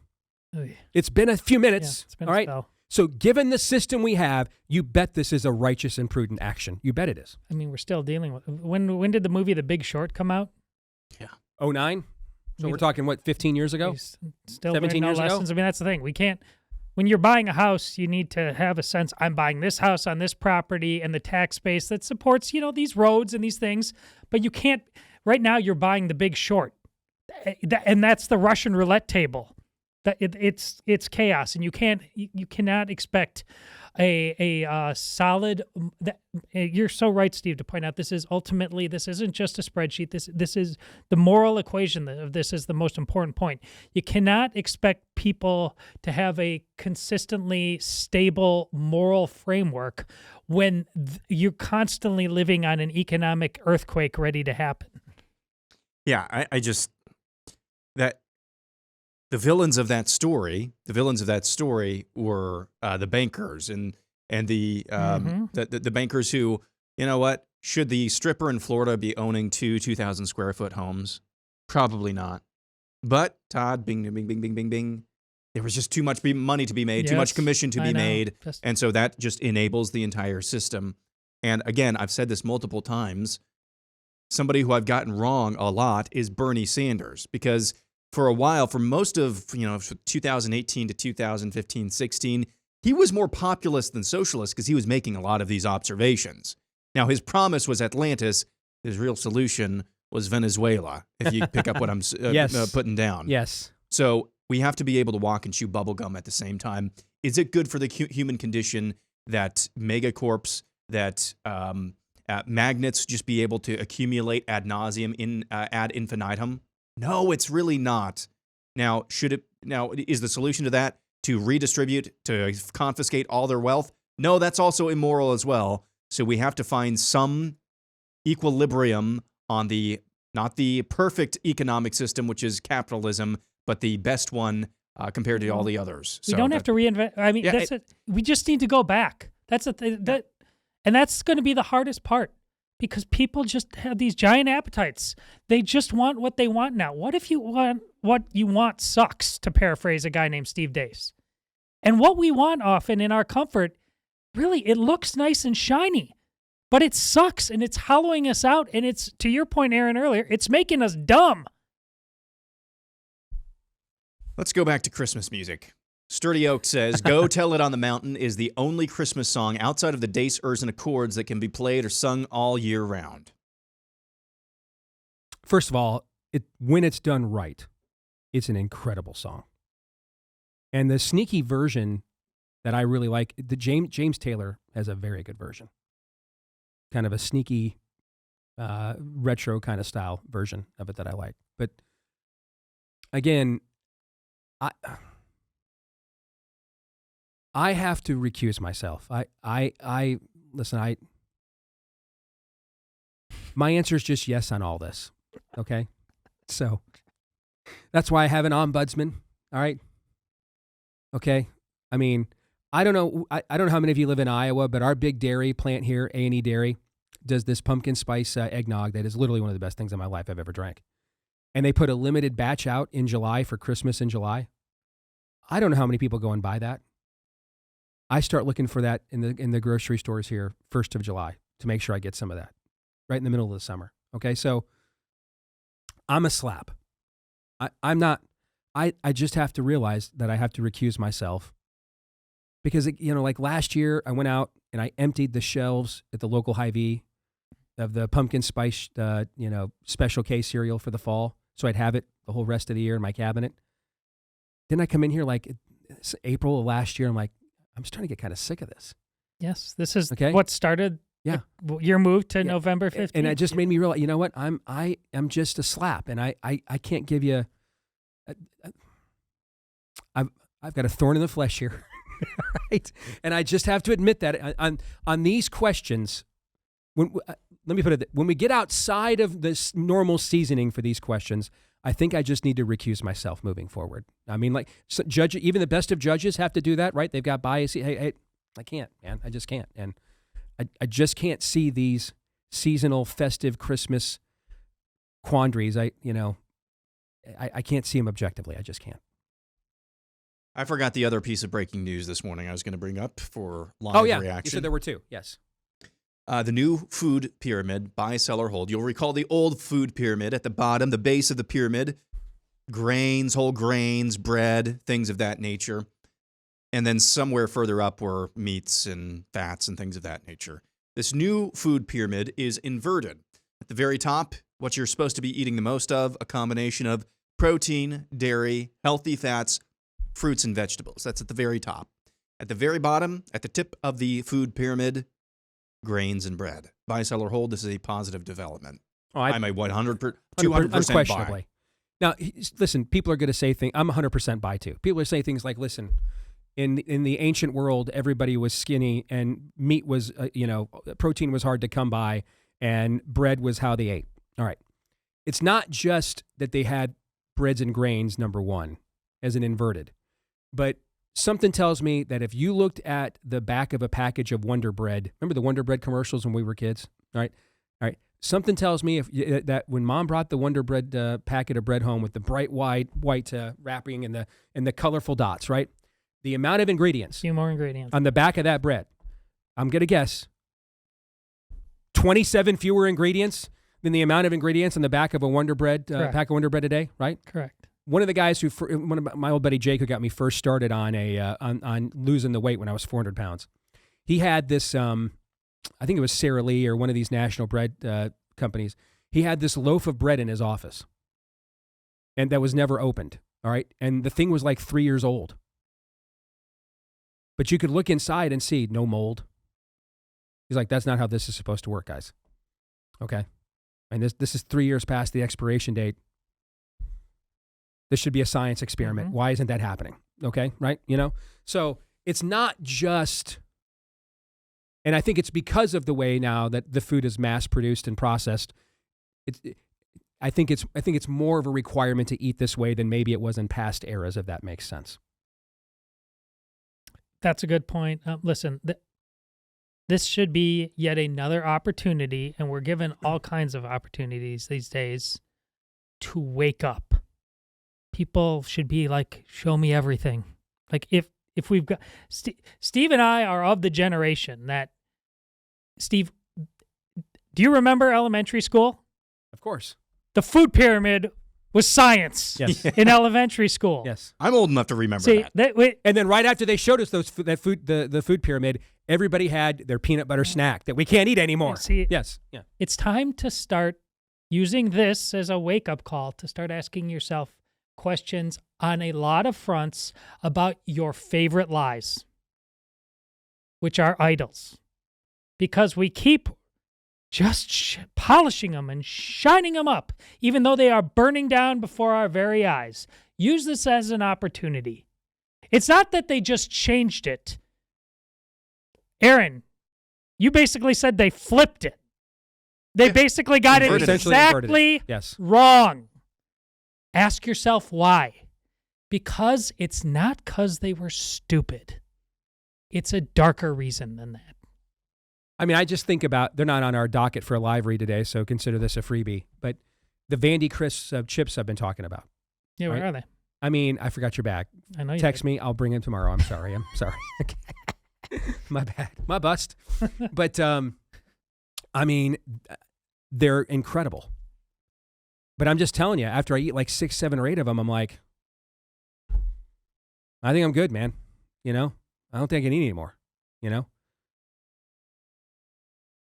Oy. It's been a few minutes. Yeah, it's been all a right. spell. So given the system we have, you bet this is a righteous and prudent action. You bet it is. I mean, we're still dealing with. When did the movie The Big Short come out? Yeah. 2009? So we're talking, what, 15 years ago? Still 17 learning years no ago? lessons. I mean, that's the thing. We can't. When you're buying a house, you need to have a sense, I'm buying this house on this property and the tax base that supports, these roads and these things. But you can't, right now you're buying The Big Short. And that's the Russian roulette table. It's chaos, and you cannot expect a solid. You're so right, Steve, to point out this isn't just a spreadsheet. This is the moral equation of this is the most important point. You cannot expect people to have a consistently stable moral framework when you're constantly living on an economic earthquake ready to happen. Yeah, I just that. The villains of that story were the bankers and the bankers who, should the stripper in Florida be owning 2,000 square foot homes? Probably not. But Todd, bing, bing, bing, bing, bing, bing. There was just too much money to be made, too much commission to be made, and so that just enables the entire system. And again, I've said this multiple times. Somebody who I've gotten wrong a lot is Bernie Sanders, because for a while, for most of 2018 to 2015, 16, he was more populist than socialist because he was making a lot of these observations. Now, his promise was Atlantis. His real solution was Venezuela, if you pick up what I'm putting down. Yes. So we have to be able to walk and chew bubblegum at the same time. Is it good for the human condition that megacorps, that magnets just be able to accumulate ad nauseum ad infinitum? No, it's really not. Now, is the solution to that to redistribute, to confiscate all their wealth? No, that's also immoral as well. So we have to find some equilibrium on not the perfect economic system, which is capitalism, but the best one compared to all the others. We don't have to reinvent. I mean, we just need to go back. That's and that's going to be the hardest part. Because people just have these giant appetites. They just want what they want now. What if what you want sucks, to paraphrase a guy named Steve Deace? And what we want often in our comfort, really, it looks nice and shiny. But it sucks, and it's hollowing us out. And it's, to your point, Aaron, earlier, it's making us dumb. Let's go back to Christmas music. Sturdy Oak says, Go Tell It on the Mountain is the only Christmas song outside of the Deace, and Accords that can be played or sung all year round. First of all, when it's done right, it's an incredible song. And the sneaky version that I really like, the James Taylor has a very good version. Kind of a sneaky, retro kind of style version of it that I like. But again, I have to recuse myself. Listen, my answer is just yes on all this. Okay? So that's why I have an ombudsman. All right? Okay? I mean, I don't know how many of you live in Iowa, but our big dairy plant here, A&E Dairy, does this pumpkin spice eggnog that is literally one of the best things in my life I've ever drank. And they put a limited batch out in July for Christmas in July. I don't know how many people go and buy that. I start looking for that in the grocery stores here 1st of July to make sure I get some of that right in the middle of the summer. Okay, so I'm a slap. I'm not. I just have to realize that I have to recuse myself because like last year I went out and I emptied the shelves at the local Hy-Vee of the pumpkin spice special K cereal for the fall, so I'd have it the whole rest of the year in my cabinet. Didn't I come in here like it's April of last year? I'm like, I'm starting to get kind of sick of this. Yes, this is Okay. what started your move to November 15th. And it just made me realize, you know what? I am just a slap, and I can't give you. I've got a thorn in the flesh here, right? And I just have to admit that on these questions, let me put it: when we get outside of this normal seasoning for these questions, I think I just need to recuse myself moving forward. I mean, like even the best of judges have to do that, right? They've got bias. Hey, I can't, man. I just can't, and I just can't see these seasonal, festive Christmas quandaries. I can't see them objectively. I just can't. I forgot the other piece of breaking news this morning I was going to bring up for live reaction. You said there were two. Yes. The new food pyramid, buy, sell, or hold. You'll recall the old food pyramid at the bottom, the base of the pyramid, grains, whole grains, bread, things of that nature. And then somewhere further up were meats and fats and things of that nature. This new food pyramid is inverted. At the very top, what you're supposed to be eating the most of, a combination of protein, dairy, healthy fats, fruits, and vegetables. That's at the very top. At the very bottom, at the tip of the food pyramid, grains and bread. Buy, sell, or hold. This is a positive development. I'm a 200% unquestionably. buy. Now, listen, people are going to say things. I'm 100% buy too. People are saying things like, listen, in the ancient world, everybody was skinny and meat was, protein was hard to come by and bread was how they ate. All right. It's not just that they had breads and grains, number one, as an inverted. But something tells me that if you looked at the back of a package of Wonder Bread, remember the Wonder Bread commercials when we were kids? All right. Something tells me that when Mom brought the Wonder Bread packet of bread home with the bright white wrapping and the colorful dots, right? The amount of ingredients. A few more ingredients. On the back of that bread, I'm going to guess 27 fewer ingredients than the amount of ingredients on the back of a Wonder Bread pack of Wonder Bread a day, right? Correct. One of the guys my old buddy Jake, who got me first started on on losing the weight when I was 400 pounds, he had this, I think it was Sara Lee or one of these national bread companies. He had this loaf of bread in his office, and that was never opened. All right, and the thing was like 3 years old, but you could look inside and see no mold. He's like, that's not how this is supposed to work, guys. Okay, and this is 3 years past the expiration date. This should be a science experiment. Mm-hmm. Why isn't that happening? Okay, right? So it's not just, and I think it's because of the way now that the food is mass produced and processed. I think it's more of a requirement to eat this way than maybe it was in past eras, if that makes sense. That's a good point. Listen, this should be yet another opportunity, and we're given all kinds of opportunities these days to wake up. People should be like, show me everything. Like if we've got Steve and I are of the generation that, Steve, do you remember elementary school? Of course. The food pyramid was science. Yes. In elementary school. Yes. I'm old enough to remember that. And then right after they showed us the food pyramid, everybody had their peanut butter snack that we can't eat anymore. Yes. Yeah. It's time to start using this as a wake-up call to start asking yourself questions on a lot of fronts about your favorite lies, which are idols, because we keep just polishing them and shining them up, even though they are burning down before our very eyes. Use this as an opportunity. It's not that they just changed it. Aaron, you basically said they flipped it. They basically got it exactly wrong. Ask yourself why. Because it's not because they were stupid. It's a darker reason than that. I mean, I just think about, they're not on our docket for a live read today, so consider this a freebie. But the Vandy Crisp chips I've been talking about. Yeah, where are they? I mean, I forgot your bag. I know you Text me. I'll bring them tomorrow. I'm sorry. My bad. My bust. But, I mean, they're incredible. But I'm just telling you, after I eat like 6, 7, or 8 of them, I'm like, I think I'm good, man. I don't think I can eat anymore.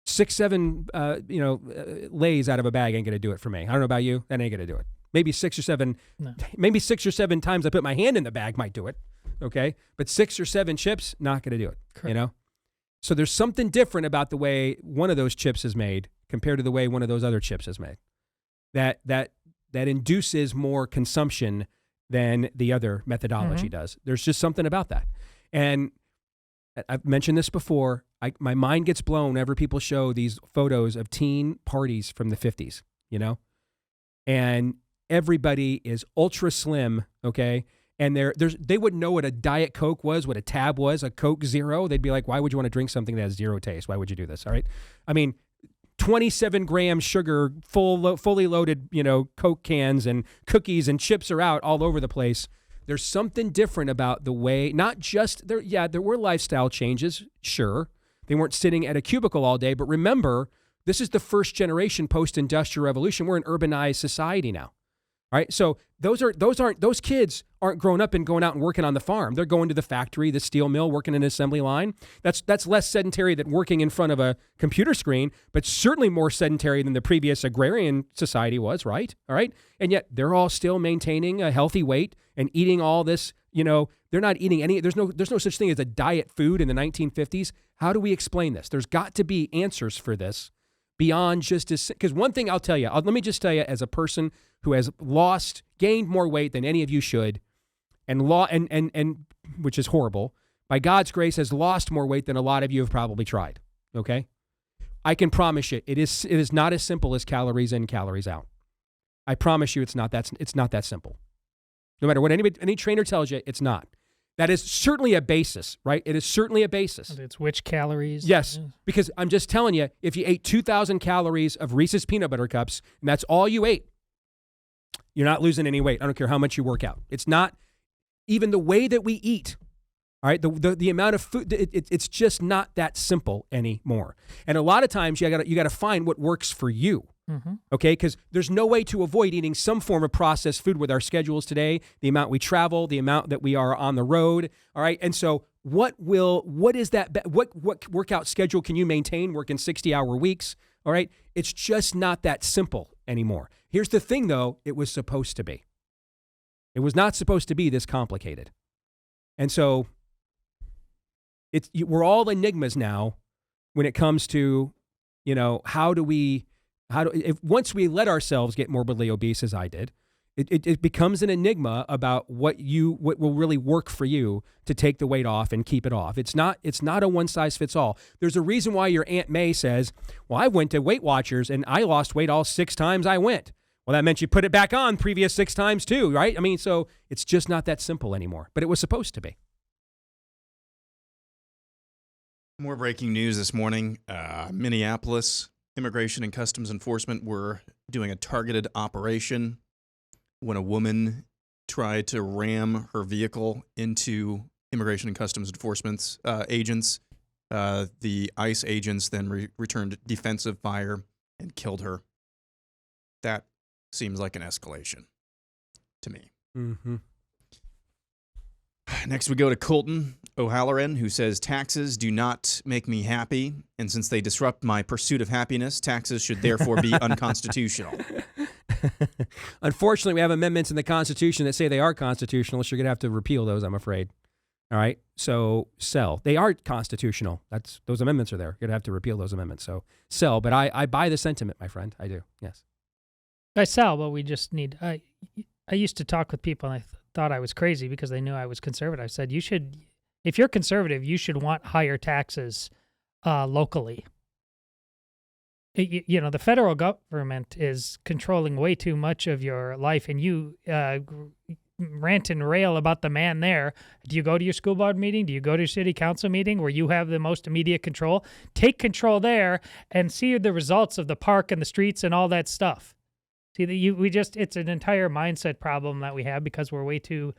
6, 7, lays out of a bag ain't going to do it for me. I don't know about you. That ain't going to do it. Maybe 6 or 7 times I put my hand in the bag might do it. Okay. But 6 or 7 chips, not going to do it. Correct. You know? So there's something different about the way one of those chips is made compared to the way one of those other chips is made. That induces more consumption than the other methodology does. There's just something about that. And I've mentioned this before. My mind gets blown whenever people show these photos of teen parties from the 50s, you know? And everybody is ultra slim, okay? And they wouldn't know what a Diet Coke was, what a Tab was, a Coke Zero. They'd be like, why would you want to drink something that has zero taste? Why would you do this, all right? I mean, 27 grams sugar, fully loaded, you know, Coke cans and cookies and chips are out all over the place. There's something different about the way, not just there. Yeah, there were lifestyle changes. Sure. They weren't sitting at a cubicle all day, but remember, this is the first generation post-industrial revolution. We're an urbanized society now. All right. So those kids aren't grown up and going out and working on the farm. They're going to the factory, the steel mill, working in an assembly line. That's less sedentary than working in front of a computer screen, but certainly more sedentary than the previous agrarian society was, right? All right. And yet they're all still maintaining a healthy weight and eating all this, you know, they're not eating any, there's no such thing as a diet food in the 1950s. How do we explain this? There's got to be answers for this beyond just because one thing I'll tell you, let me just tell you, as a person who has gained more weight than any of you should, and which is horrible, by God's grace has lost more weight than a lot of you have probably tried. Okay, I can promise you, it is not as simple as calories in, calories out. I promise you, it's not that simple. No matter what any trainer tells you, it's not. That is certainly a basis, right? It is certainly a basis. It's which calories? Yes, because I'm just telling you, if you ate 2,000 calories of Reese's peanut butter cups, and that's all you ate, you're not losing any weight. I don't care how much you work out. It's not even the way that we eat. All right, the amount of food, it's just not that simple anymore. And a lot of times you got to find what works for you. Okay, because there's no way to avoid eating some form of processed food with our schedules today, the amount we travel, the amount that we are on the road. All right, and so what workout schedule can you maintain working 60-hour weeks? All right, it's just not that simple anymore. Here's the thing, though, it was supposed to be. It was not supposed to be this complicated. And so we're all enigmas now when it comes to, you know, once we let ourselves get morbidly obese, as I did, it becomes an enigma about what will really work for you to take the weight off and keep it off. It's not a one size fits all. There's a reason why your Aunt May says, well, I went to Weight Watchers and I lost weight all 6 times I went. Well, that meant you put it back on previous 6 times too, right? I mean, so it's just not that simple anymore, but it was supposed to be. More breaking news this morning. Minneapolis Immigration and Customs Enforcement were doing a targeted operation when a woman tried to ram her vehicle into Immigration and Customs Enforcement's agents. The ICE agents then returned defensive fire and killed her. That seems like an escalation to me. Mm-hmm. Next, we go to Colton O'Halloran, who says, taxes do not make me happy, and since they disrupt my pursuit of happiness, taxes should therefore be unconstitutional. Unfortunately, we have amendments in the Constitution that say they are constitutional, so you're going to have to repeal those, I'm afraid. All right? So, sell. They are constitutional. Those amendments are there. You're going to have to repeal those amendments. So, sell. But I buy the sentiment, my friend. I do. Yes. I sell, but we just need... I used to talk with people, and I thought I was crazy because they knew I was conservative. I said, if you're conservative, you should want higher taxes locally. You know, the federal government is controlling way too much of your life, and you rant and rail about the man there. Do you go to your school board meeting? Do you go to your city council meeting where you have the most immediate control? Take control there and see the results of the park and the streets and all that stuff. See, it's an entire mindset problem that we have because we're way too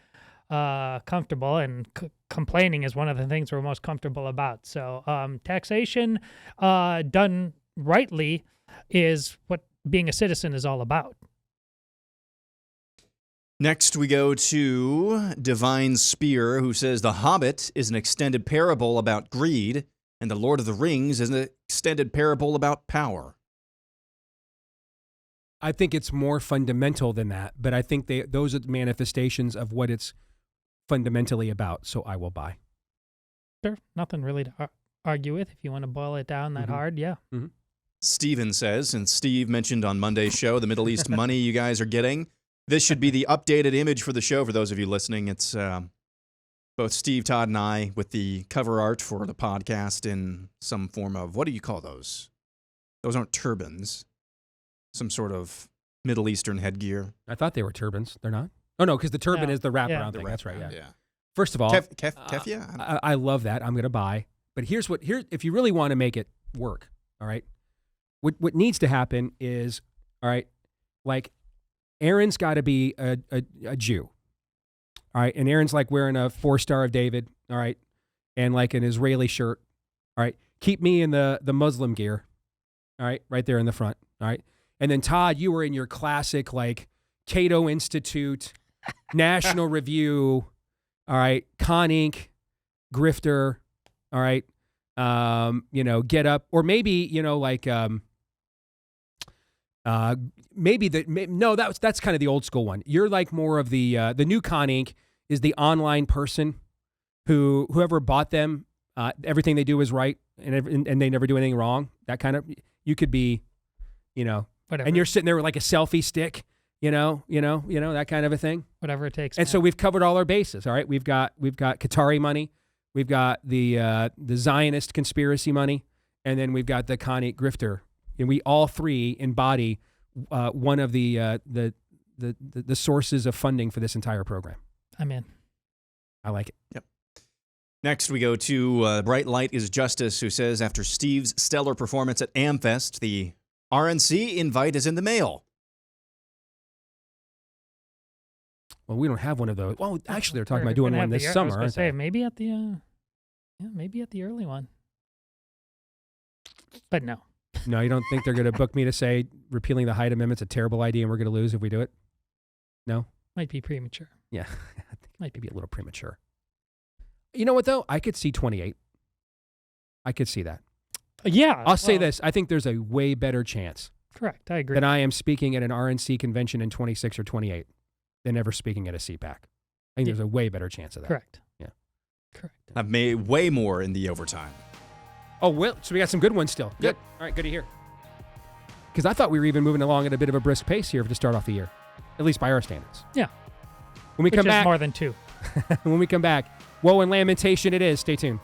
comfortable, and complaining is one of the things we're most comfortable about. So taxation done rightly is what being a citizen is all about. Next, we go to Divine Spear, who says, The Hobbit is an extended parable about greed, and The Lord of the Rings is an extended parable about power. I think it's more fundamental than that, but I think those are the manifestations of what it's fundamentally about. So I will buy. Sure, nothing really to argue with if you want to boil it down that hard. Yeah. Mm-hmm. Steven says, and Steve mentioned on Monday's show, the Middle East money you guys are getting. This should be the updated image for the show for those of you listening. It's both Steve, Todd, and I with the cover art for the podcast in some form of, what do you call those? Those aren't turbans. Some sort of Middle Eastern headgear. I thought they were turbans. They're not? Oh, no, because the turban is the wraparound thing. That's right, yeah. First of all, Kefia? I love that. I'm going to buy. But here's if you really want to make it work, all right, what needs to happen is, all right, like Aaron's got to be a Jew, all right, and Aaron's like wearing a 4-Star of David, all right, and like an Israeli shirt, all right, keep me in the Muslim gear, all right, right there in the front, all right, and then Todd, you were in your classic like Cato Institute, National Review, all right, Con Inc., grifter, all right, get up, or maybe, like, that's kind of the old school one. You're like more of the new Con Inc. is the online person whoever bought them, everything they do is right and they never do anything wrong. That kind of, you could be, whatever. And you're sitting there with like a selfie stick, that kind of a thing. Whatever it takes. And so we've covered all our bases. All right. We've got Qatari money. We've got the Zionist conspiracy money, and then we've got the Con Inc. grifter, and we all three embody one of the sources of funding for this entire program. I'm in. I like it. Yep. Next, we go to Bright Light is Justice, who says, after Steve's stellar performance at AmFest, the RNC invite is in the mail. Well, we don't have one of those. Well, actually, they're talking about doing one this summer. I was going to say, maybe at the early one. But no. No, you don't think they're going to book me to say repealing the Hyde Amendment's a terrible idea and we're going to lose if we do it? No? Might be premature. Yeah, I think it might be a little premature. You know what, though? I could see 28. I could see that. Yeah. I'll say this. I think there's a way better chance. Correct. I agree. That I am speaking at an RNC convention in 26 or 28 than ever speaking at a CPAC. I think there's a way better chance of that. Correct. Yeah. Correct. I've made way more in the overtime. Oh, well, so we got some good ones still. Good. Yep. All right, good to hear. Because I thought we were even moving along at a bit of a brisk pace here to start off the year, at least by our standards. Yeah. When we come back, more than 2. When we come back, woe and lamentation it is. Stay tuned.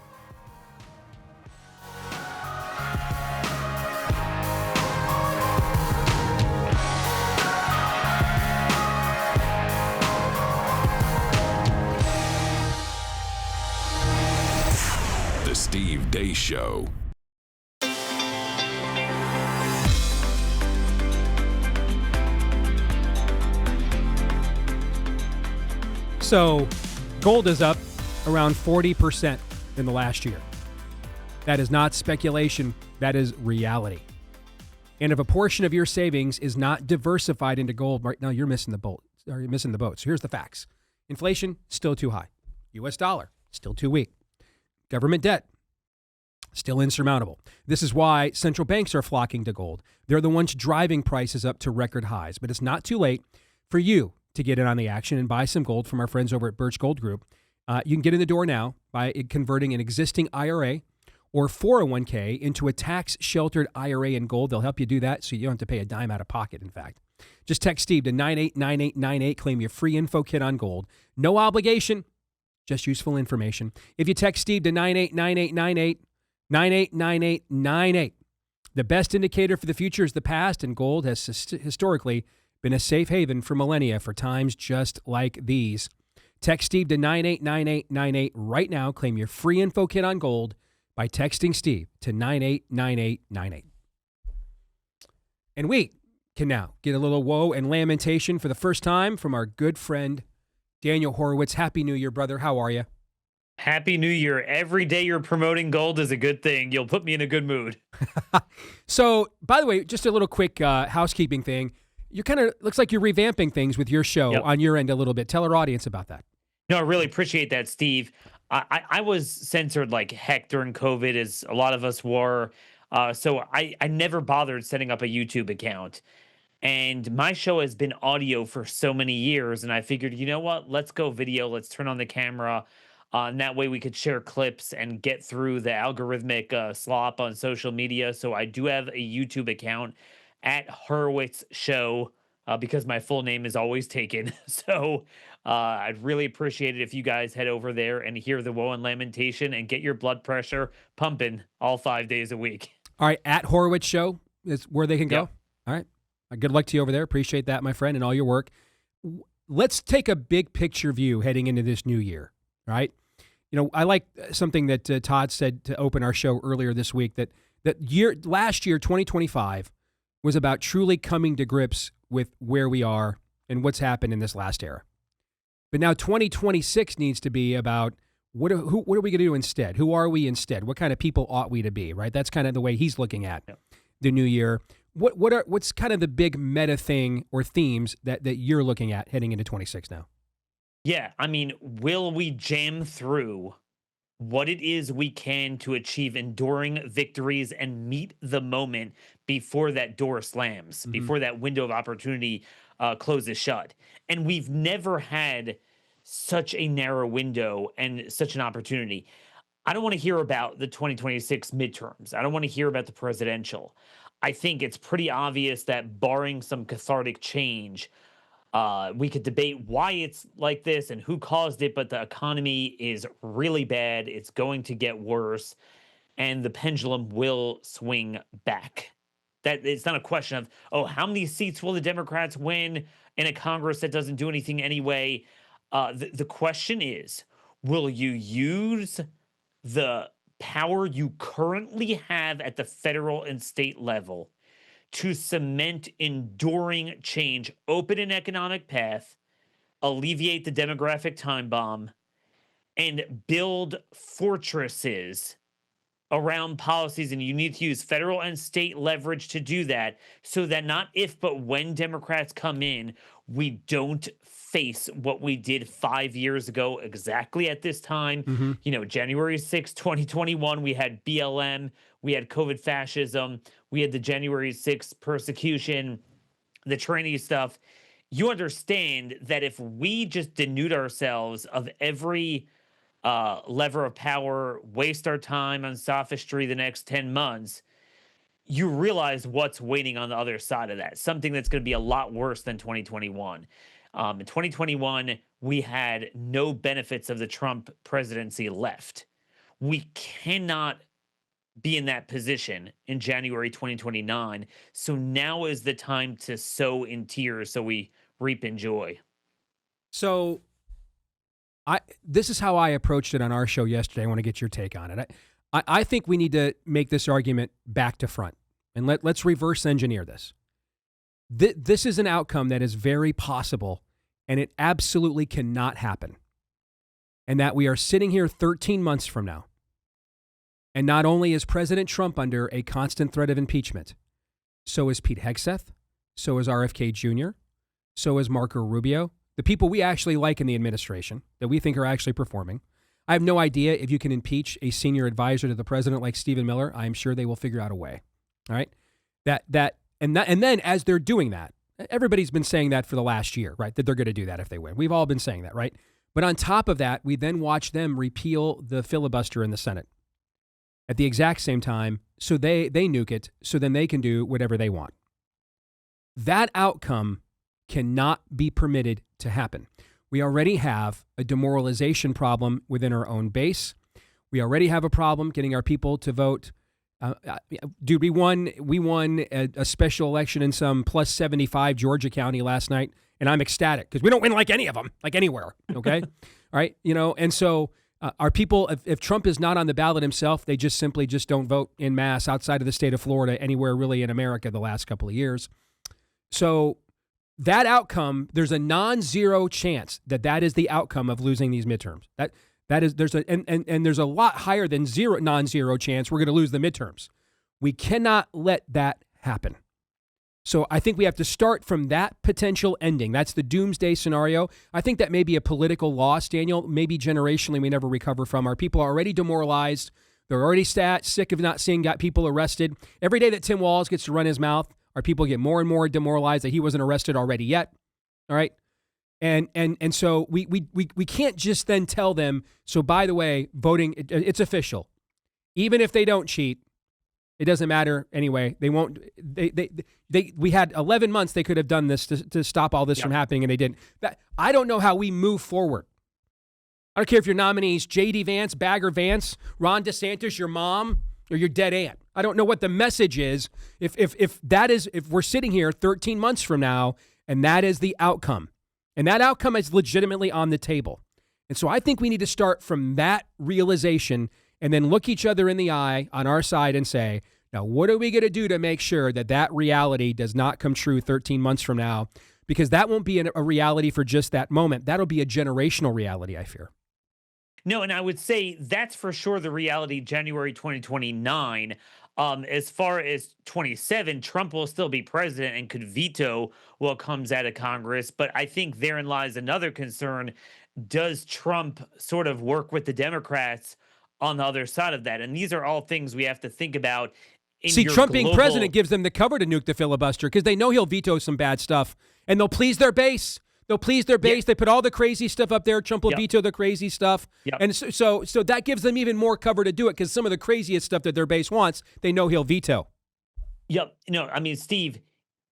The Steve Deace Show. So, gold is up around 40% in the last year. That is not speculation. That is reality. And if a portion of your savings is not diversified into gold right now, you're missing the boat. Or you're missing the boat. So here's the facts. Inflation, still too high. U.S. dollar, still too weak. Government debt, still insurmountable. This is why central banks are flocking to gold. They're the ones driving prices up to record highs. But it's not too late for you to get in on the action and buy some gold from our friends over at BIRCH Gold Group. You can get in the door now by converting an existing IRA or 401k into a tax-sheltered IRA in gold. They'll help you do that so you don't have to pay a dime out of pocket, in fact. Just text Steve to 989898. Claim your free info kit on gold. No obligation, just useful information. If you text Steve to 989898, 989898. The best indicator for the future is the past, and gold has historically been a safe haven for millennia for times just like these. Text Steve to 989898 right now. Claim your free info kit on gold by texting Steve to 989898. And we can now get a little woe and lamentation for the first time from our good friend, Daniel Horowitz. Happy New Year, brother. How are you? Happy New Year. Every day you're promoting gold is a good thing. You'll put me in a good mood. So, by the way, just a little quick housekeeping thing. You're kind of, looks like you're revamping things with your show on your end a little bit. Tell our audience about that. No, I really appreciate that, Steve. I was censored like heck during COVID, as a lot of us were. So I never bothered setting up a YouTube account. And my show has been audio for so many years. And I figured, you know what? Let's go video. Let's turn on the camera. And that way we could share clips and get through the algorithmic slop on social media. So I do have a YouTube account at Horowitz Show because my full name is always taken. So I'd really appreciate it if you guys head over there and hear the woe and lamentation and get your blood pressure pumping all 5 days a week. All right, at Horowitz Show is where they can go. Yep. All right. Good luck to you over there. Appreciate that, my friend, and all your work. Let's take a big picture view heading into this new year, right? You know, I like something that Todd said to open our show earlier this week, that last year, 2025, was about truly coming to grips with where we are and what's happened in this last era. But now 2026 needs to be about what are we going to do instead? Who are we instead? What kind of people ought we to be, right? That's kind of the way he's looking at the new year. What's kind of the big meta thing or themes that you're looking at heading into 26 now? Yeah, I mean, will we jam through what it is we can to achieve enduring victories and meet the moment before that door slams, before that window of opportunity closes shut? And we've never had such a narrow window and such an opportunity. I don't want to hear about the 2026 midterms. I don't want to hear about the presidential. I think it's pretty obvious that barring some cathartic change, we could debate why it's like this and who caused it, but the economy is really bad. It's going to get worse, and the pendulum will swing back. That it's not a question of, oh, how many seats will the Democrats win in a Congress that doesn't do anything anyway? The question is, will you use the power you currently have at the federal and state level to cement enduring change, open an economic path, alleviate the demographic time bomb, and build fortresses around policies? And you need to use federal and state leverage to do that, so that not if, but when Democrats come in, we don't face what we did 5 years ago exactly at this time. You know, January 6, 2021, we had BLM, we had COVID fascism, we had the January 6th persecution, the tranny stuff. You understand that if we just denude ourselves of every lever of power, waste our time on sophistry the next 10 months, you realize what's waiting on the other side of that. Something that's going to be a lot worse than 2021. In 2021, we had no benefits of the Trump presidency left. We cannot be in that position in January 2029. So now is the time to sow in tears so we reap in joy. So this is how I approached it on our show yesterday. I want to get your take on it. I think we need to make this argument back to front, and let's reverse engineer this. This is an outcome that is very possible, and it absolutely cannot happen. And that we are sitting here 13 months from now, and not only is President Trump under a constant threat of impeachment, so is Pete Hegseth, so is RFK Jr., so is Marco Rubio, the people we actually like in the administration, that we think are actually performing. I have no idea if you can impeach a senior advisor to the president like Stephen Miller. I'm sure they will figure out a way. All right. And then as they're doing that, everybody's been saying that for the last year, right? That they're going to do that if they win. We've all been saying that, right? But on top of that, we then watch them repeal the filibuster in the Senate at the exact same time. So they nuke it, so then they can do whatever they want. That outcome cannot be permitted to happen. We already have a demoralization problem within our own base. We already have a problem getting our people to vote. Dude, we won a special election in some plus 75 Georgia County last night, and I'm ecstatic because we don't win like any of them, like anywhere. Okay, all right, you know, and so our people, if Trump is not on the ballot himself, they just simply don't vote in mass outside of the state of Florida, anywhere really in America the last couple of years. So that outcome, there's a non-zero chance that is the outcome of losing these midterms. There's a lot higher than non-zero chance we're going to lose the midterms. We cannot let that happen. So I think we have to start from that potential ending. That's the doomsday scenario. I think that may be a political loss, Daniel. Maybe generationally we never recover from. Our people are already demoralized. They're already sick of not seeing people arrested. Every day that Tim Walz gets to run his mouth, Our people get more and more demoralized that he wasn't arrested already yet. All right. And so we can't just then tell them, so by the way, voting, it's official. Even if they don't cheat, it doesn't matter anyway. They won't, we had 11 months they could have done this to stop all this from happening, and they didn't. I don't know how we move forward. I don't care if your nominees, J.D. Vance, Bagger Vance, Ron DeSantis, your mom, or your dead aunt. I don't know what the message is. If we're sitting here 13 months from now, and that is the outcome. And that outcome is legitimately on the table. And so I think we need to start from that realization and then look each other in the eye on our side and say, now, what are we going to do to make sure that that reality does not come true 13 months from now? Because that won't be a reality for just that moment. That'll be a generational reality, I fear. No, and I would say that's for sure the reality January 2029. As far as 27, Trump will still be president and could veto what comes out of Congress. But I think therein lies another concern. Does Trump sort of work with the Democrats on the other side of that? And these are all things we have to think about. See, Trump being president gives them the cover to nuke the filibuster because they know he'll veto some bad stuff, and they'll please their base. They'll please their base. Yep. They put all the crazy stuff up there. Trump will veto the crazy stuff. Yep. And so that gives them even more cover to do it because some of the craziest stuff that their base wants, they know he'll veto. Yep. No, I mean, Steve,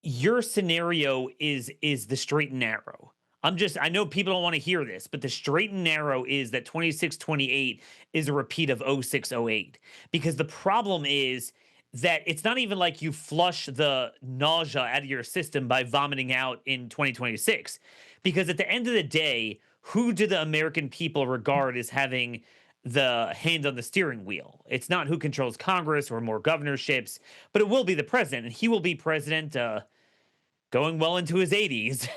your scenario is the straight and narrow. I know people don't want to hear this, but the straight and narrow is that 26-28 is a repeat of 06-08. Because the problem is that it's not even like you flush the nausea out of your system by vomiting out in 2026. Because at the end of the day, who do the American people regard as having the hand on the steering wheel? It's not who controls Congress or more governorships, but it will be the president. And he will be president going well into his 80s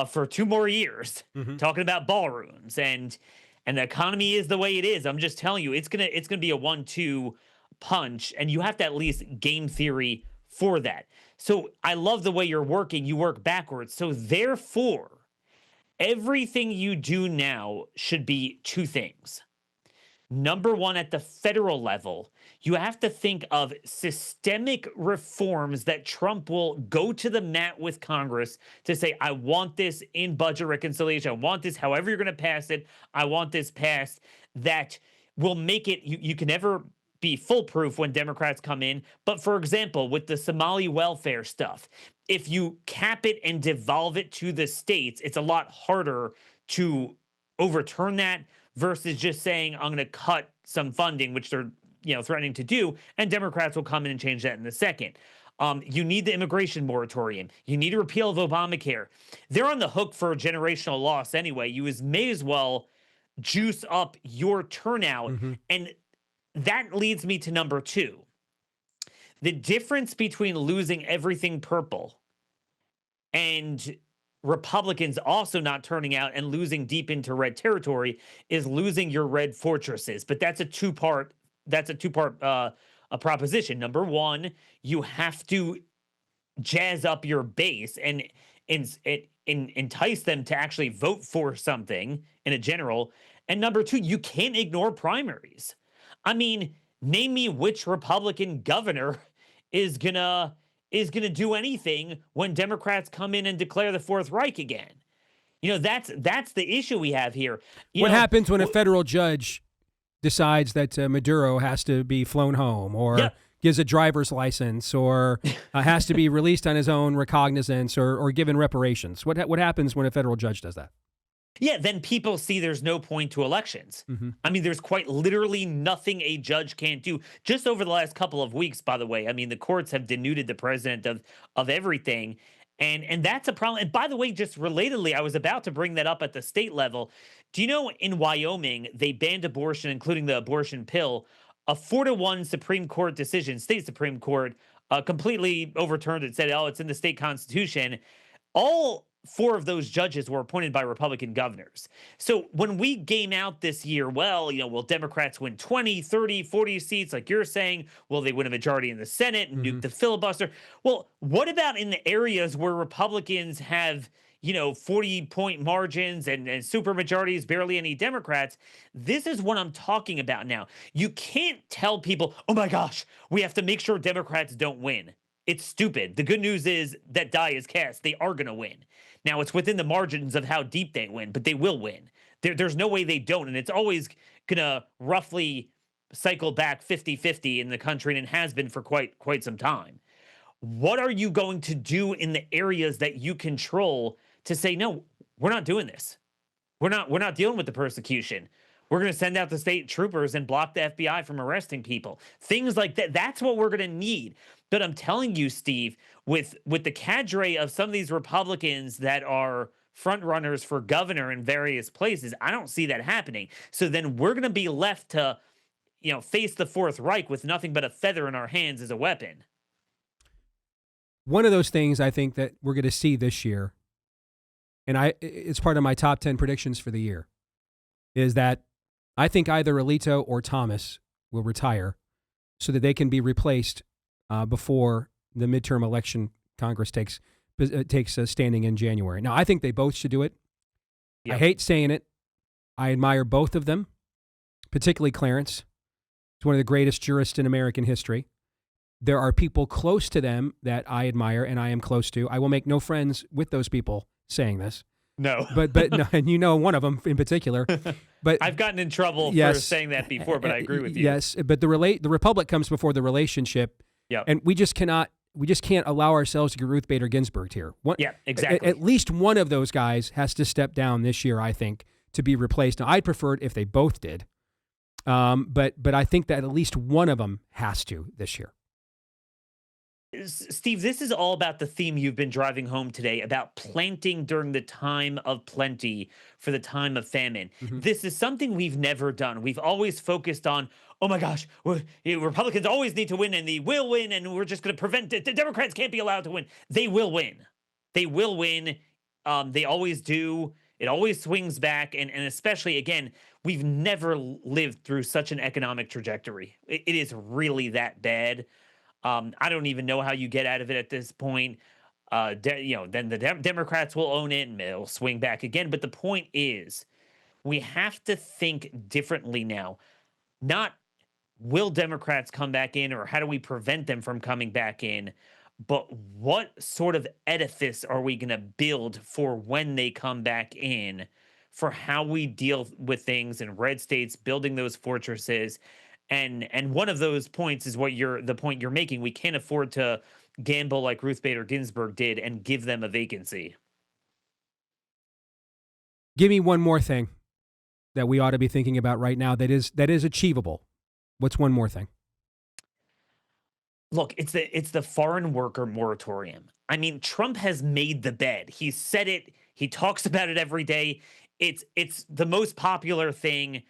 for 2 more years, talking about ballrooms. And the economy is the way it is. I'm just telling you, it's gonna be a 1-2 punch, and you have to at least game theory for that. So I love the way you're working. You work backwards. So therefore, everything you do now should be 2 things. Number one, at the federal level, you have to think of systemic reforms that Trump will go to the mat with Congress to say, I want this in budget reconciliation. I want this, however you're going to pass it. I want this passed. That will make it, you can never be foolproof when Democrats come in. But for example, with the Somali welfare stuff, if you cap it and devolve it to the states, it's a lot harder to overturn that versus just saying, I'm going to cut some funding, which they're threatening to do, and Democrats will come in and change that in a second. You need the immigration moratorium. You need a repeal of Obamacare. They're on the hook for a generational loss anyway. You may as well juice up your turnout. And that leads me to number 2. The difference between losing everything purple and Republicans also not turning out and losing deep into red territory is losing your red fortresses. But that's a two-part proposition. Number one, you have to jazz up your base and entice them to actually vote for something in a general. And number 2, you can't ignore primaries. I mean, name me which Republican governor is gonna do anything when Democrats come in and declare the Fourth Reich again. That's the issue we have here. What happens when a federal judge decides that Maduro has to be flown home or gives a driver's license or has to be released on his own recognizance or given reparations? What happens when a federal judge does that? Yeah, then people see there's no point to elections. I mean, there's quite literally nothing a judge can't do. Just over the last couple of weeks, by the way, I mean, the courts have denuded the president of everything. And that's a problem. And by the way, just relatedly, I was about to bring that up at the state level. Do you know in Wyoming, they banned abortion, including the abortion pill? A 4-1 Supreme Court decision, state Supreme Court, completely overturned it, said, oh, it's in the state constitution. All 4 of those judges were appointed by Republican governors. So when we game out this year, well, will Democrats win 20, 30, 40 seats like you're saying? Will they win a majority in the Senate and nuke the filibuster? Well, what about in the areas where Republicans have, 40-point margins and super majorities, barely any Democrats? This is what I'm talking about now. You can't tell people, oh my gosh, we have to make sure Democrats don't win. It's stupid. The good news is that die is cast. They are going to win. Now, it's within the margins of how deep they win, but they will win. There's no way they don't, and it's always going to roughly cycle back 50-50 in the country, and it has been for quite some time. What are you going to do in the areas that you control to say, no, we're not doing this? We're not dealing with the persecution. We're going to send out the state troopers and block the FBI from arresting people. Things like that. That's what we're going to need. But I'm telling you, Steve, with the cadre of some of these Republicans that are front runners for governor in various places, I don't see that happening. So then we're going to be left to, face the Fourth Reich with nothing but a feather in our hands as a weapon. One of those things I think that we're going to see this year, and it's part of my top 10 predictions for the year, is that I think either Alito or Thomas will retire so that they can be replaced before the midterm election Congress takes a standing in January. Now, I think they both should do it. Yep. I hate saying it. I admire both of them, particularly Clarence. He's one of the greatest jurists in American history. There are people close to them that I admire and I am close to. I will make no friends with those people saying this. No. But no, and one of them in particular. But I've gotten in trouble for saying that before, but I agree with you. Yes, but the Republic comes before the relationship. Yeah. And we just can't allow ourselves to get Ruth Bader Ginsburg here. Exactly. At least one of those guys has to step down this year, I think, to be replaced. Now, I'd prefer it if they both did. But I think that at least one of them has to this year. Steve, this is all about the theme you've been driving home today about planting during the time of plenty for the time of famine. Mm-hmm. This is something we've never done. We've always focused on, oh my gosh, Republicans always need to win and they will win and we're just going to prevent it. The Democrats can't be allowed to win. They will win. They will win. They always do. It always swings back. And especially, again, we've never lived through such an economic trajectory. It is really that bad. I don't even know how you get out of it at this point. Then the Democrats will own it and it'll swing back again. But the point is, we have to think differently now. Not will Democrats come back in or how do we prevent them from coming back in, but what sort of edifice are we going to build for when they come back in, for how we deal with things in red states, building those fortresses. And one of those points is the point you're making. We can't afford to gamble like Ruth Bader Ginsburg did and give them a vacancy. Give me one more thing that we ought to be thinking about right now that is achievable. What's one more thing? Look, it's the foreign worker moratorium. I mean, Trump has made the bed. He said it. He talks about it every day. It's the most popular thing.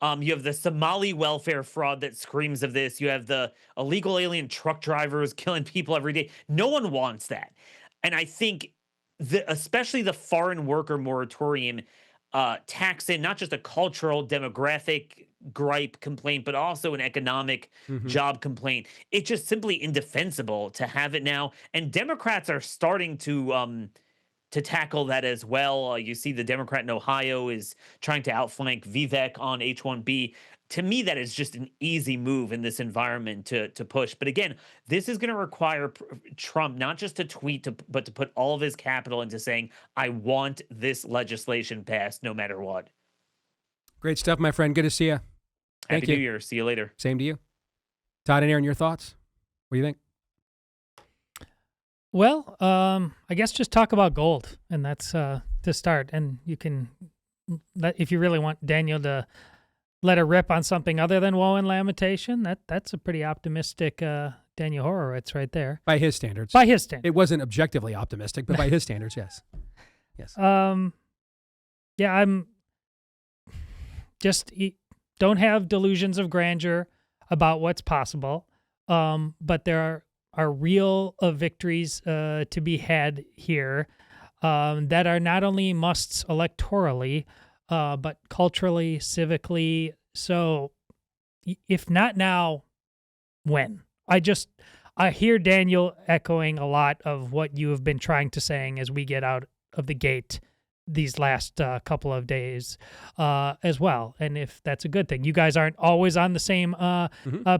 You have the Somali welfare fraud that screams of this. You have the illegal alien truck drivers killing people every day. No one wants that. And I think especially the foreign worker moratorium tax in not just a cultural demographic gripe complaint, but also an economic job complaint. It's just simply indefensible to have it now. And Democrats are starting to tackle that as well. You see the Democrat in Ohio is trying to outflank Vivek on H-1B. To me, that is just an easy move in this environment to push. But again, this is going to require Trump not just to tweet, but to put all of his capital into saying, I want this legislation passed no matter what. Great stuff, my friend. Good to see you. Happy New Year. See you later. Same to you. Todd and Aaron, your thoughts? What do you think? Well, I guess just talk about gold, and that's to start. And you can, if you really want Daniel to let her rip on something other than woe and lamentation, that's a pretty optimistic Daniel Horowitz right there. By his standards. By his standards. It wasn't objectively optimistic, but by his standards, yes. Yes. Yeah, I'm just don't have delusions of grandeur about what's possible, but there are real victories to be had here that are not only musts electorally, but culturally, civically. So if not now, when? I hear Daniel echoing a lot of what you have been trying to saying as we get out of the gate these last couple of days as well. And if that's a good thing. You guys aren't always on the same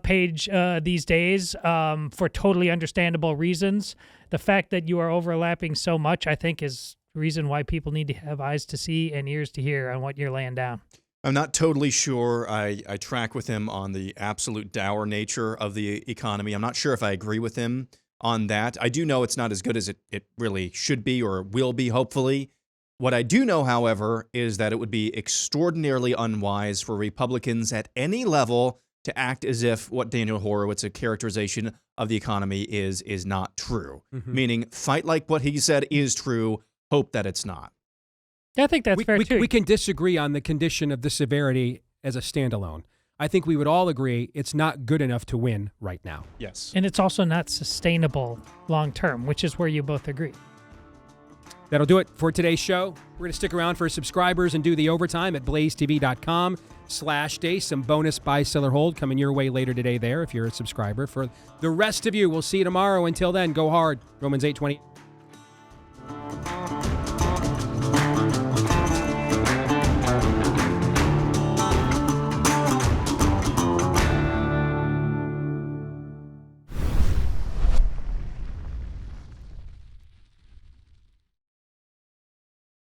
page these days for totally understandable reasons. The fact that you are overlapping so much, I think, is the reason why people need to have eyes to see and ears to hear on what you're laying down. I'm not totally sure I track with him on the absolute dour nature of the economy. I'm not sure if I agree with him on that. I do know it's not as good as it really should be or will be, hopefully. What I do know, however, is that it would be extraordinarily unwise for Republicans at any level to act as if what Daniel Horowitz's characterization of the economy is not true. Meaning, fight like what he said is true, hope that it's not. I think that's fair, too. We can disagree on the condition of the severity as a standalone. I think we would all agree it's not good enough to win right now. Yes. And it's also not sustainable long term, which is where you both agree. That'll do it for today's show. We're going to stick around for subscribers and do the overtime at blazetv.com/Deace. Some bonus buy, sell, or hold coming your way later today there if you're a subscriber. For the rest of you, we'll see you tomorrow. Until then, go hard. Romans 8:20.